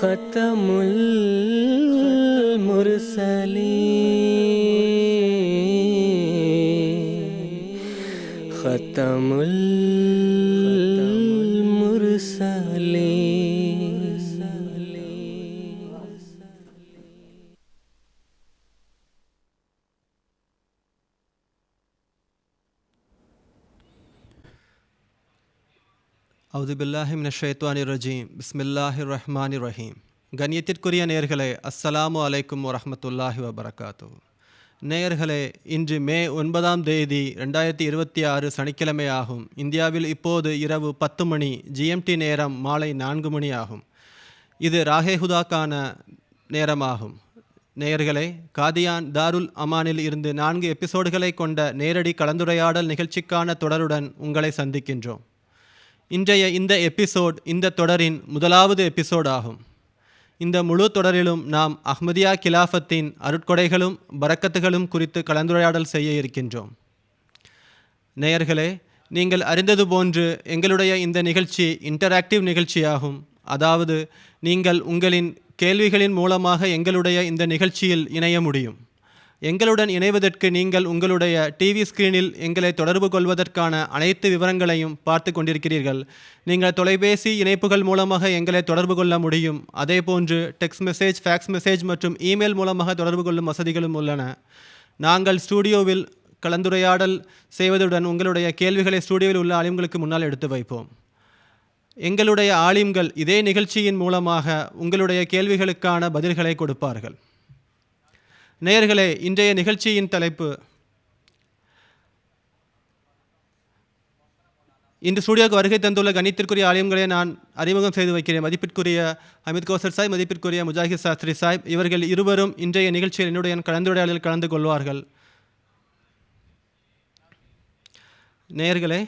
ختمul mursalin ختمul mursalin. அவுது பில்லாஹி மினஷ் ஷைத்வானிர் ரஜீம். பிஸ்மில்லாஹிர் ரஹ்மானிர் ரஹீம். கண்ணியத்திற்குரிய நேயர்களே, அஸ்ஸலாமு அலைக்கும் வரஹ்மத்துல்லாஹி வபரகாத்துஹு. நேயர்களே, இன்று மே 9ஆம் தேதி 2026 சனிக்கிழமை ஆகும். இந்தியாவில் இப்போது இரவு 10 மணி, GMT நேரம் மாலை 4 மணி ஆகும். இது ராஹேஹுதாக்கான நேரமாகும். நேயர்களே, காதியான் தாருல் அமானில் இருந்து 4 எபிசோடுகளை கொண்ட நேரடி கலந்துரையாடல் நிகழ்ச்சிக்கான தொடருடன் உங்களை சந்திக்கின்றோம். இன்றைய இந்த எபிசோட் இந்த தொடரின் முதலாவது எபிசோட் ஆகும். இந்த முழு தொடரிலும் நாம் அஹ்மதியா கிலாஃபத்தின் அருட்கொடைகளும் பரக்கத்துகளும் குறித்து கலந்துரையாடல் செய்ய இருக்கின்றோம். நேயர்களே, நீங்கள் அறிந்தது போன்று எங்களுடைய இந்த நிகழ்ச்சி இன்டராக்டிவ் நிகழ்ச்சியாகும். அதாவது நீங்கள் உங்களின் கேள்விகளின் மூலமாக எங்களுடைய இந்த நிகழ்ச்சியில் இணைய முடியும். எங்களுடன் இணைவதற்கு நீங்கள் உங்களுடைய டிவி ஸ்க்ரீனில் எங்களை தொடர்பு கொள்வதற்கான அனைத்து விவரங்களையும் பார்த்து கொண்டிருக்கிறீர்கள். நீங்கள் தொலைபேசி இணைப்புகள் மூலமாக எங்களை தொடர்பு கொள்ள முடியும். அதே போன்று டெக்ஸ்ட் மெசேஜ், ஃபேக்ஸ் மெசேஜ் மற்றும் இமெயில் மூலமாக தொடர்பு கொள்ளும் வசதிகளும் உள்ளன. நாங்கள் ஸ்டூடியோவில் கலந்துரையாடல் செய்வதுடன் உங்களுடைய கேள்விகளை ஸ்டூடியோவில் உள்ள ஆலிம்களுக்கு முன்னால் எடுத்து வைப்போம். எங்களுடைய ஆலிம்கள் இதே நிகழ்ச்சியின் மூலமாக உங்களுடைய கேள்விகளுக்கான பதில்களை கொடுப்பார்கள். நேயர்களே, இன்றைய நிகழ்ச்சியின் தலைப்பு, இந்த ஸ்டூடியோவுக்கு வருகை தந்துள்ள கணித்திற்குரிய ஆலிம்களை நான் அறிமுகம் செய்து வைக்கிறேன். மதிப்பிற்குரிய அமித் கௌசர் சாஹிப், மதிப்பிற்குரிய முஜாஹித் சாஸ்திரி சாஹிப், இவர்கள் இருவரும் இன்றைய நிகழ்ச்சியில் என்னுடைய கலந்துரையாடலில் கலந்து கொள்வார்கள். நேயர்களே,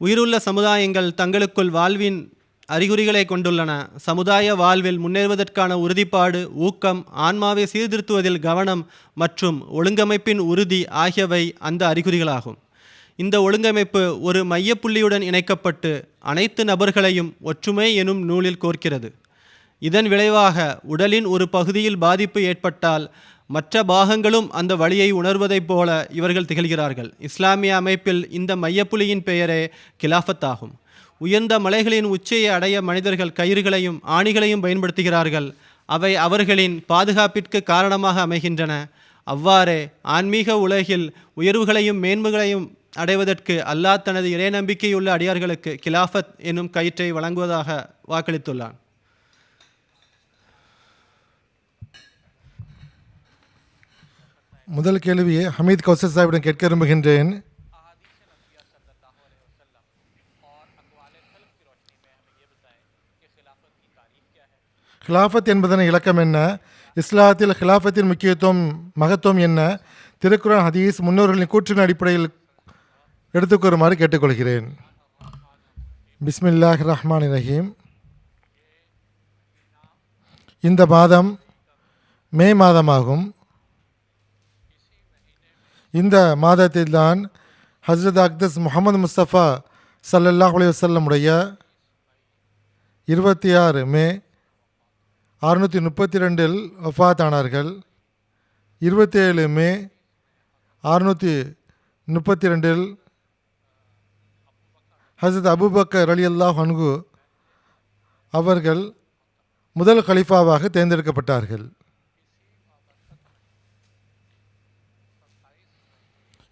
உயிருள்ள சமுதாயங்கள் தங்களுக்குள் வாழ்வின் அறிகுறிகளை கொண்டுள்ளன. சமுதாய வாழ்வில் முன்னேறுவதற்கான உறுதிப்பாடு, ஊக்கம், ஆன்மாவை சீர்திருத்துவதில் கவனம் மற்றும் ஒழுங்கமைப்பின் உறுதி ஆகியவை அந்த அறிகுறிகளாகும். இந்த ஒழுங்கமைப்பு ஒரு மையப்புள்ளியுடன் இணைக்கப்பட்டு அனைத்து நபர்களையும் ஒற்றுமை எனும் நூலில் கோர்க்கிறது. இதன் விளைவாக உடலின் ஒரு பகுதியில் பாதிப்பு ஏற்பட்டால் மற்ற பாகங்களும் அந்த வழியை உணர்வதைப் போல இவர்கள் திகழ்கிறார்கள். இஸ்லாமிய அமைப்பில் இந்த மையப்புள்ளியின் பெயரே கிலாஃபத் ஆகும். உயர்ந்த மலைகளின் உச்சியை அடைய மனிதர்கள் கயிறுகளையும் ஆணிகளையும் பயன்படுத்துகிறார்கள். அவை அவர்களின் பாதுகாப்பிற்கு காரணமாக அமைகின்றன. அவ்வாறே ஆன்மீக உலகில் உயர்வுகளையும் மேன்மைகளையும் அடைவதற்கு அல்லாஹ் தனது இறை நம்பிக்கையுள்ள அடியார்களுக்கு கிலாஃபத் என்னும் கயிற்றை வழங்குவதாக வாக்களித்துள்ளான். முதல் கேள்வியை ஹமீத் கௌசர் சாஹிபிடம் கேட்க விரும்புகின்றேன். ஹிலாஃபத் என்பதன் இலக்கம் என்ன? இஸ்லாத்தில் ஹிலாஃபத்தின் முக்கியத்துவம், மகத்துவம் என்ன? திருக்குர்ஆன், ஹதீஸ், முன்னோர்களின் கூற்றின் அடிப்படையில் எடுத்துக்கூறுமாறு கேட்டுக்கொள்கிறேன். பிஸ்மில்லாஹிர் ரஹ்மானிர் ரஹீம். இந்த மாதம் மே மாதமாகும். இந்த மாதத்தில்தான் ஹஸ்ரத் அக்தஸ் முஹம்மது முஸ்தபா ஸல்லல்லாஹு அலைஹி வஸல்லம் உடைய 26 மே 632 வஃபாத் ஆனார்கள். 27 மே 632 ஹஸரத் அபூபக்கர் ரலியல்லாஹு அன்ஹு அவர்கள் முதல் கலீஃபாவாக தேர்ந்தெடுக்கப்பட்டார்கள்.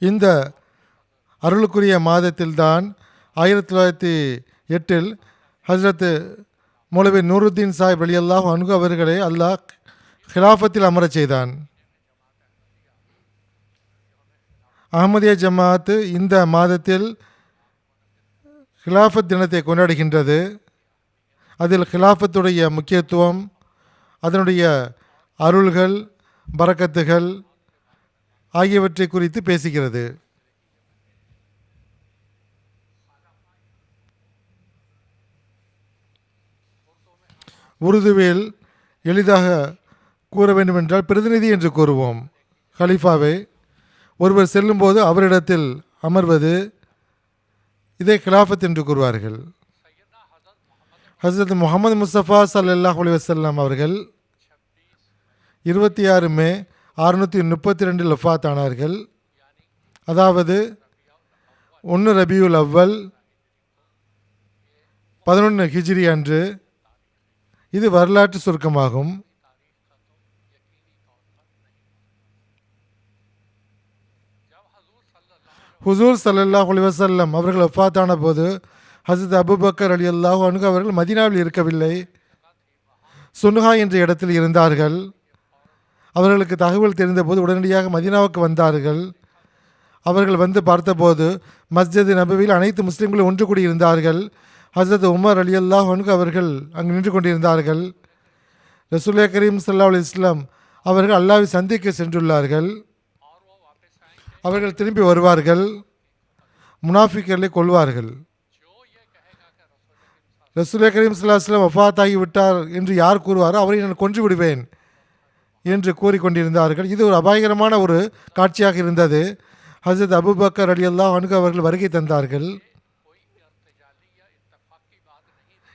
இந்த அருளுக்குரிய மாதத்தில்தான் 1908 ஹஸ்ரத் மௌலவி நூருத்தீன் சாஹிப் ரலியல்லாஹு அன்ஹு அவர்களை அல்லாஹ் ஹிலாஃபத்தில் அமரச் செய்தான். அஹ்மதியா ஜமாத் இந்த மாதத்தில் ஹிலாஃபத் தினத்தை கொண்டாடுகின்றது. அதில் ஹிலாஃபத்துடைய முக்கியத்துவம், அதனுடைய அருள்கள், பரக்கத்துகள் ஆகியவற்றை குறித்து பேசுகிறது. உருதுவில் எளிதாக கூற வேண்டுமென்றால் பிரதிநிதி என்று கூறுவோம். கலீஃபாவை ஒருவர் செல்லும்போது அவரிடத்தில் அமர்வது, இதை கிலாஃபத் என்று கூறுவார்கள். ஹசரத் முகமது முஸ்தபா ஸல்லல்லாஹு அலைஹி வஸல்லம் அவர்கள் 26 மே 632 வஃபாத் ஆனார்கள். அதாவது 1 ரபியுல் அவ்வல் 11 ஹிஜ்ரி அன்று. இது வரலாற்று சுருக்கமாகும். ஹுசூர் ஸல்லல்லாஹு அலைஹி வஸல்லம் அவர்கள் வஃபாத்தான போது ஹஸரத் அபூபக்கர் ரலியல்லாஹு அன்ஹு அவர்கள் மதீனாவில் இருக்கவில்லை, சுன்ஹா என்ற இடத்தில் இருந்தார்கள். அவர்களுக்கு தகவல் தெரிந்தபோது உடனடியாக மதீனாவுக்கு வந்தார்கள். அவர்கள் வந்து பார்த்தபோது மஸ்ஜித் நபவியில் அனைத்து முஸ்லிம்களும் ஒன்று கூடி இருந்தார்கள். ஹஸரத் உமர் ரலியல்லாஹு அன்ஹு அவர்கள் அங்கு நின்று கொண்டிருந்தார்கள். ரசூலுல்லாஹி கரீம் ஸல்லல்லாஹு அலைஹி வஸல்லம் அவர்கள் அல்லாஹ்வை சந்திக்க சென்றுள்ளார்கள். அவர்கள் திரும்பி வருவார்கள், முனாஃபிக்களை கொள்வார்கள். ரசூலுல்லாஹி கரீம் ஸல்லல்லாஹு அலைஹி வஸல்லம் வஃபாத் ஆகிவிட்டார் என்று யார் கூறுவாரோ அவரை நான் கொன்று விடுவேன் என்று கூறிக்கொண்டிருந்தார்கள். இது ஒரு அபாயகரமான ஒரு காட்சியாக இருந்தது. ஹஸரத் அபூபக்கர் ரலியல்லாஹு அன்ஹு அவர்கள் வருகை தந்தார்கள்.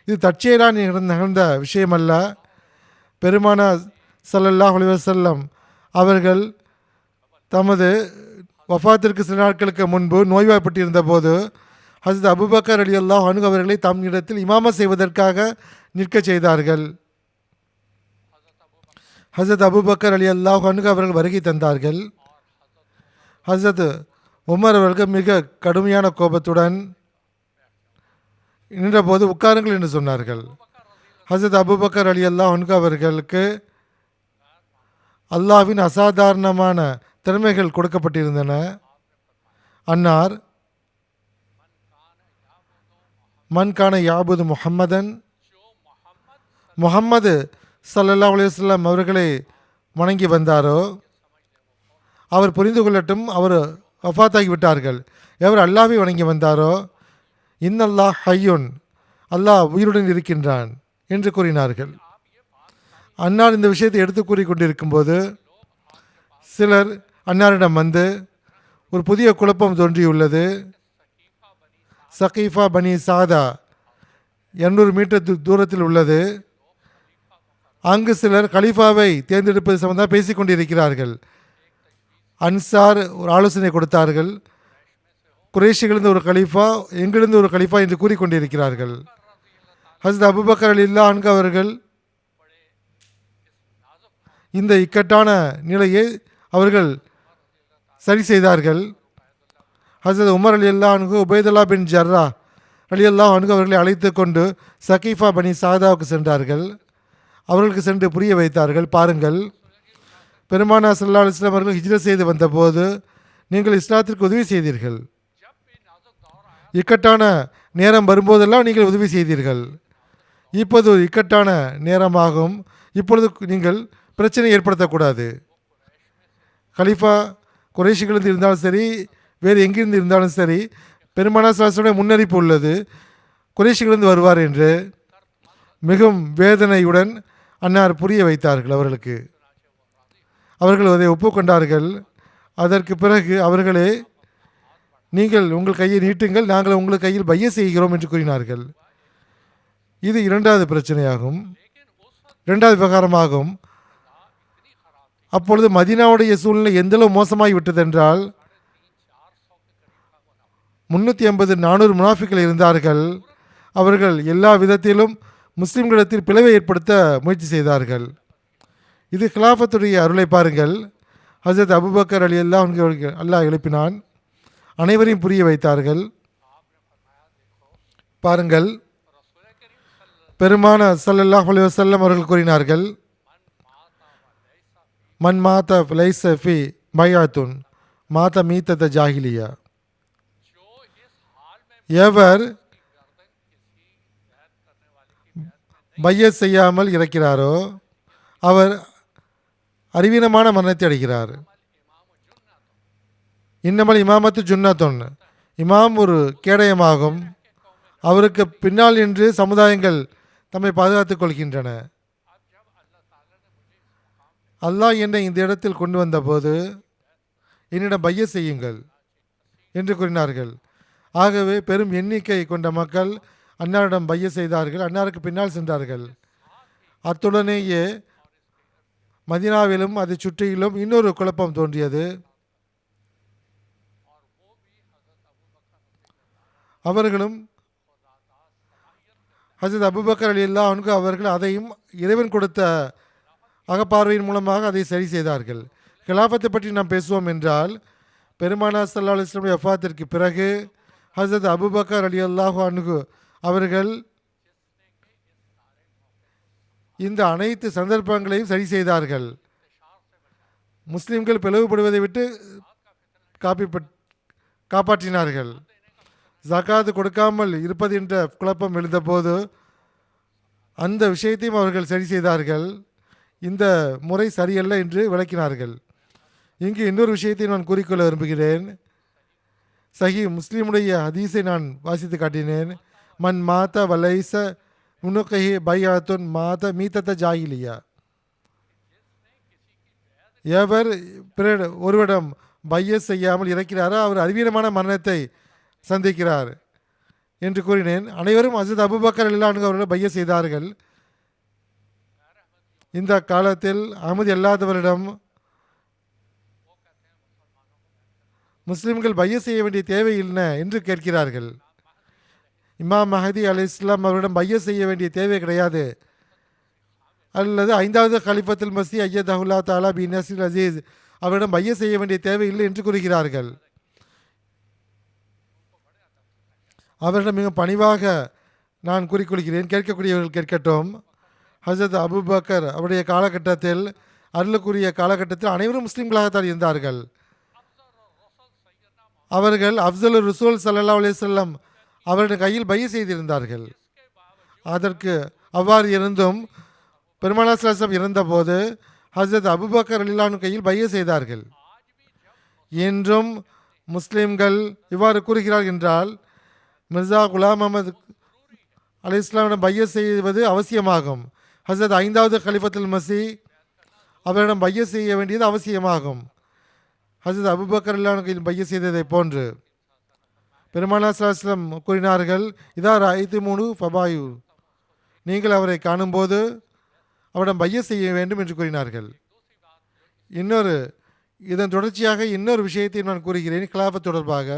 இது தற்செயலாக நிகழ்ந்த விஷயமல்ல. பெருமானார் ஸல்லல்லாஹு அலைஹி வஸல்லம் அவர்கள் தமது வஃபாத்திற்கு சில நாட்களுக்கு முன்பு நோய்வாய்ப்பட்டிருந்த போது ஹஸரத் அபூபக்கர் ரலியல்லாஹு அன்ஹு அவர்களை தம் இடத்தில் இமாமா செய்வதற்காக நிற்க செய்தார்கள். ஹஸரத் அபூபக்கர் ரலியல்லாஹு அன்ஹு அவர்கள் வருகை தந்தார்கள். ஹஸரத் உமர் அவர்கள் மிக கடுமையான கோபத்துடன் நின்றபோது உட்காருங்கள் என்று சொன்னார்கள். ஹஸரத் அபூபக்கர் ரலியல்லாஹு அன்ஹு அவர்களுக்கு அல்லாஹ்வின் அசாதாரணமான திறமைகள் கொடுக்கப்பட்டிருந்தன. அன்னார் மன்கான யாபுது முஹம்மதன், முஹம்மது ஸல்லல்லாஹு அலைஹி வஸல்லம் அவர்களை வணங்கி வந்தாரோ அவர் புரிந்து கொள்ளட்டும், அவர் வஃபாத்தாகி விட்டார்கள். எவர் அல்லாஹ்வை வணங்கி வந்தாரோ இன்னல்லாஹ் ஹய்யுன், அல்லாஹ் உயிருடன் இருக்கின்றான் என்று கூறினார்கள். அன்னார் இந்த விஷயத்தை எடுத்து கூறி கொண்டிருக்கும்போது சிலர் அன்னாரிடம் வந்து ஒரு புதிய குழப்பம் தோன்றியுள்ளது. சகீஃபா பனி சாதா 200 மீட்டர் தூரத்தில் உள்ளது. அங்கு சிலர் கலீஃபாவை தேர்ந்தெடுப்பது சம்பந்தமாக பேசிக் கொண்டிருக்கிறார்கள். அன்சார் ஒரு ஆலோசனை கொடுத்தார்கள். குறைஷிகளிருந்து ஒரு கலீஃபா, எங்கிருந்து ஒரு கலீஃபா என்று கூறிக்கொண்டிருக்கிறார்கள். ஹஸரத் அபூபக்கர் ரலியல்லாஹு அன்ஹு அவர்கள் இந்த இக்கட்டான நிலையை அவர்கள் சரி செய்தார்கள். ஹஸரத் உமர் ரலியல்லாஹு அன்ஹு உபைதுல்லா பின் ஜர்ரா ரலியல்லாஹு அன்ஹு அவர்களை அழைத்து கொண்டு சகீஃபா பனி சாதாவுக்கு சென்றார்கள். அவர்களுக்கு சென்று புரிய வைத்தார்கள். பாருங்கள், பெருமானார் ஸல்லல்லாஹு அலைஹி வஸல்லம் அவர்கள் ஹிஜ்ரத் செய்து வந்தபோது நீங்கள் இஸ்லாத்திற்கு உதவி செய்தீர்கள். இக்கட்டான நேரம் வரும்போதெல்லாம் நீங்கள் உதவி செய்தீர்கள். இப்போது ஒரு இக்கட்டான நேரமாகும். இப்பொழுது நீங்கள் பிரச்சனை ஏற்படுத்தக்கூடாது. கலீஃபா குறைஷிகளிருந்து இருந்தாலும் சரி, வேறு எங்கிருந்து இருந்தாலும் சரி, பெருமானார் ஸல்லல்லாஹு அலைஹி வஸல்லம் முன்னறிப்பு உள்ளது, குறைஷிகளிருந்து வருவார் என்று மிகவும் வேதனையுடன் அன்னார் புரிய வைத்தார்கள். அவர்கள் அதை ஒப்புக்கொண்டார்கள். அதற்கு பிறகு அவர்களே, நீங்கள் உங்கள் கையை நீட்டுங்கள், நாங்கள் உங்கள் கையில் பைய செய்கிறோம் என்று கூறினார்கள். இது இரண்டாவது பிரச்சனையாகும், இரண்டாவது விவகாரமாகும். அப்பொழுது மதீனாவுடைய சூழ்நிலை எந்தளவு மோசமாகி விட்டதென்றால் 350-400 முனாஃபிக்கள் இருந்தார்கள். அவர்கள் எல்லா விதத்திலும் முஸ்லிம்களிடத்தில் பிளவை ஏற்படுத்த முயற்சி செய்தார்கள். இது கிலாஃபத்துடைய அருளை பாருங்கள். ஹஸரத் அபூபக்கர் ரலியல்லாஹு அன்ஹு அவர்கள் அல்லாஹ் எழுப்பினான், அனைவரையும் புரிய வைத்தார்கள். பாருங்கள், பெருமானார் ஸல்லல்லாஹு அலைஹி வஸல்லம் அவர்கள் கூறினார்கள், மன் மாத லைஸ ஃபி பைஅத்துன் மாத மீத்தத ஜாஹிலியா. எவர் பையத் செய்யாமல் இறக்கிறாரோ அவர் அறிவீனமான மரணத்தை அடைகிறார். இன்னமல் இமாமத்து ஜுன்னத்துன், இமாம் ஒரு கேடயமாகும். அவருக்கு பின்னால் நின்று சமுதாயங்கள் தம்மை பாதுகாத்துக் கொள்கின்றன. அல்லாஹ் என்னை இந்த இடத்தில் கொண்டு வந்தபோது என்னிடம் பைய செய்யுங்கள் என்று கூறினார்கள். ஆகவே பெரும் எண்ணிக்கை கொண்ட மக்கள் அன்னாரிடம் பைய செய்தார்கள். அன்னாருக்கு பின்னால் சென்றார்கள். அத்துடனேயே மதீனாவிலும் அதை சுற்றிலும் இன்னொரு குழப்பம் தோன்றியது. அவர்களும் ஹஜரத் அபூபக்கர் ரலியல்லாஹு அன்ஹு அவர்கள் அதையும் இறைவன் கொடுத்த அகப்பார்வையின் மூலமாக அதை சரி செய்தார்கள். கிலாஃபத்தை பற்றி நாம் பேசுவோம் என்றால், பெருமானார் ஸல்லல்லாஹு அலைஹி வஸல்லம் வஃபாத்திற்கு பிறகு ஹஜரத் அபூபக்கர் ரலியல்லாஹு அன்ஹு அவர்கள் இந்த அனைத்து சந்தர்ப்பங்களையும் சரி செய்தார்கள். முஸ்லிம்கள் பிளவுபடுவதை விட்டு காப்பாற்றினார்கள். ஜகாத் கொடுக்காமல் இருப்பது என்ற குழப்பம் எழுந்தபோது அந்த விஷயத்தையும் அவர்கள் சரி செய்தார்கள். இந்த முறை சரியல்ல என்று விளக்கினார்கள். இங்கு இன்னொரு விஷயத்தை நான் கூறிக்கொள்ள விரும்புகிறேன். சஹி முஸ்லீமுடைய ஹதீஸை நான் வாசித்து காட்டினேன். மன் மாத வலைச உனுகஹி பையாத்துன் மாத மீத்தத்த ஜாஹிலியா. எவர் பிறர் ஒருவரிடம் பைய செய்யாமல் இறக்கிறாரோ அவர் அறிவீனமான மரணத்தை சந்திக்கிறார் என்று கூறினேன். அனைவரும் ஹஜ்ரத் அபூபக்கர் ரலியல்லாஹு அன்ஹு அவர்கள் பைய செய்தார்கள். இந்த காலத்தில் அகமது அல்லாதவரிடம் முஸ்லிம்கள் பைய செய்ய வேண்டிய தேவை இல்லை என்று கேட்கிறார்கள். இமாம் மஹதி அலைஹிஸ்ஸலாம் அவரிடம் பைய செய்ய வேண்டிய தேவை கிடையாது, அல்லது 5வது கலிஃபத்துல் மஸீ அய்யதஹுல்லா தஆலா பி நஸ்ரில் அசீஸ் அவரிடம் பைய செய்ய வேண்டிய தேவை இல்லை என்று கூறுகிறார்கள். அவரிடம் மிக பணிவாக நான் கூறிக்கொள்கிறேன், கேட்கக்கூடியவர்கள் கேட்கட்டும். ஹஜரத் அபூபக்கர் அவருடைய காலகட்டத்தில், அருளுக்குரிய காலகட்டத்தில் அனைவரும் முஸ்லீம்களாகத்தான் இருந்தார்கள். அவர்கள் அஃஸலுர் ரசூல் ஸல்லல்லாஹு அலைஹி வஸல்லம் அவருடைய கையில் பைய செய்திருந்தார்கள். அதற்கு அவ்வாறு இருந்தும் பெருமானார் ஸல்லல்லாஹு அலைஹி வஸல்லம் இருந்தபோது ஹஜரத் அபூபக்கர் ரலியல்லாஹு அன்ஹு கையில் பைய செய்தார்கள். என்றும் முஸ்லீம்கள் இவ்வாறு கூறுகிறார்கள் என்றால், மிர்சா குலாம் அஹமது அலைஹிஸ்ஸலாமிடம் பைய செய்வது அவசியமாகும். ஹஜரத் 5வது கலிஃபத்துல் மஸீ அவரிடம் பைய செய்ய வேண்டியது அவசியமாகும். ஹஜரத் அபூபக்கர் ரலியல்லாஹு அன்ஹு பைய செய்ததை போன்று பெருமானார் ஸல்லல்லாஹு அலைஹி வஸல்லம் கூறினார்கள், இதா ரஅய்துமூஹு ஃபபாயு, நீங்கள் அவரை காணும்போது அவரிடம் பைய செய்ய வேண்டும் என்று கூறினார்கள். இதன் தொடர்ச்சியாக இன்னொரு விஷயத்தை நான் கூறுகிறேன் கிலாஃபத் தொடர்பாக.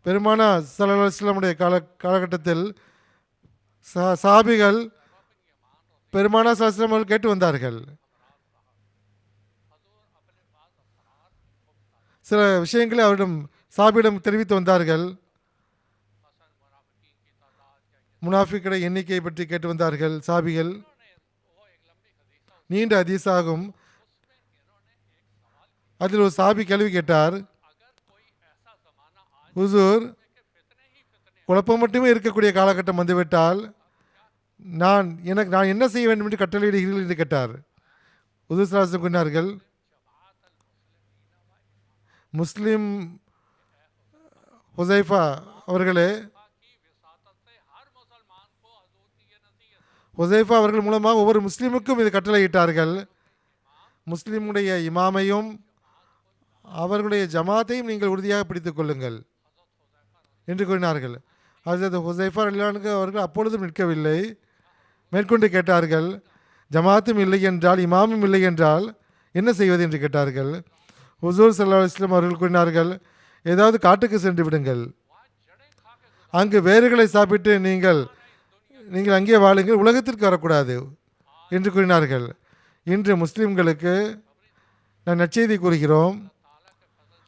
பெருமானார் ஸல்லல்லாஹு அலைஹி வஸல்லமுடைய காலகட்டத்தில் சஹாபிகள் பெருமானார் ஸல்லல்லாஹு அலைஹி வஸல்லம் அவர்கள் கேட்டு வந்தார்கள். சில விஷயங்களை அவரிடம் சஹாபியிடம் தெரிவித்து வந்தார்கள். முனாஃபிக்குடைய எண்ணிக்கையை பற்றி கேட்டு வந்தார்கள் சஹாபிகள். நீண்ட ஹதீஸாகும். அதில் ஒரு சஹாபி கேள்வி கேட்டார், ஹுசூர், குழப்பம் மட்டுமே இருக்கக்கூடிய காலகட்டம் வந்துவிட்டால் நான் என்ன செய்ய வேண்டும் என்று கட்டளையிடுகிறீர்கள் என்று கேட்டார். ஹுசூர் ஸல்லல்லாஹு அலைஹி வஸல்லம் கூறினார்கள், முஸ்லிம் ஹுசைஃபா அவர்களே, ஹுசைஃபா அவர்கள் மூலமாக ஒவ்வொரு முஸ்லீமுக்கும் இது கட்டளையிட்டார்கள். முஸ்லீமுடைய இமாமையும் அவர்களுடைய ஜமாத்தையும் நீங்கள் உறுதியாக பிடித்துக் கொள்ளுங்கள் என்று கூறினார்கள். ஹஜரத் ஹுசைஃபா ரலியல்லாஹு அன்ஹு அவர்கள் அப்பொழுதும் நிற்கவில்லை. மேற்கொண்டு கேட்டார்கள், ஜமாத்தும் இல்லை என்றால், இமாமும் இல்லை என்றால் என்ன செய்வது என்று கேட்டார்கள். ஹுசூர் ஸல்லல்லாஹு அலைஹி வஸல்லம் அவர்கள் கூறினார்கள், ஏதாவது காட்டுக்கு சென்று விடுங்கள், அங்கு வேர்களை சாப்பிட்டு நீங்கள் அங்கே வாழுங்கள், உலகத்திற்கு வரக்கூடாது என்று கூறினார்கள். இன்று முஸ்லிம்களுக்கு நான் நற்செய்தி கூறுகிறோம்.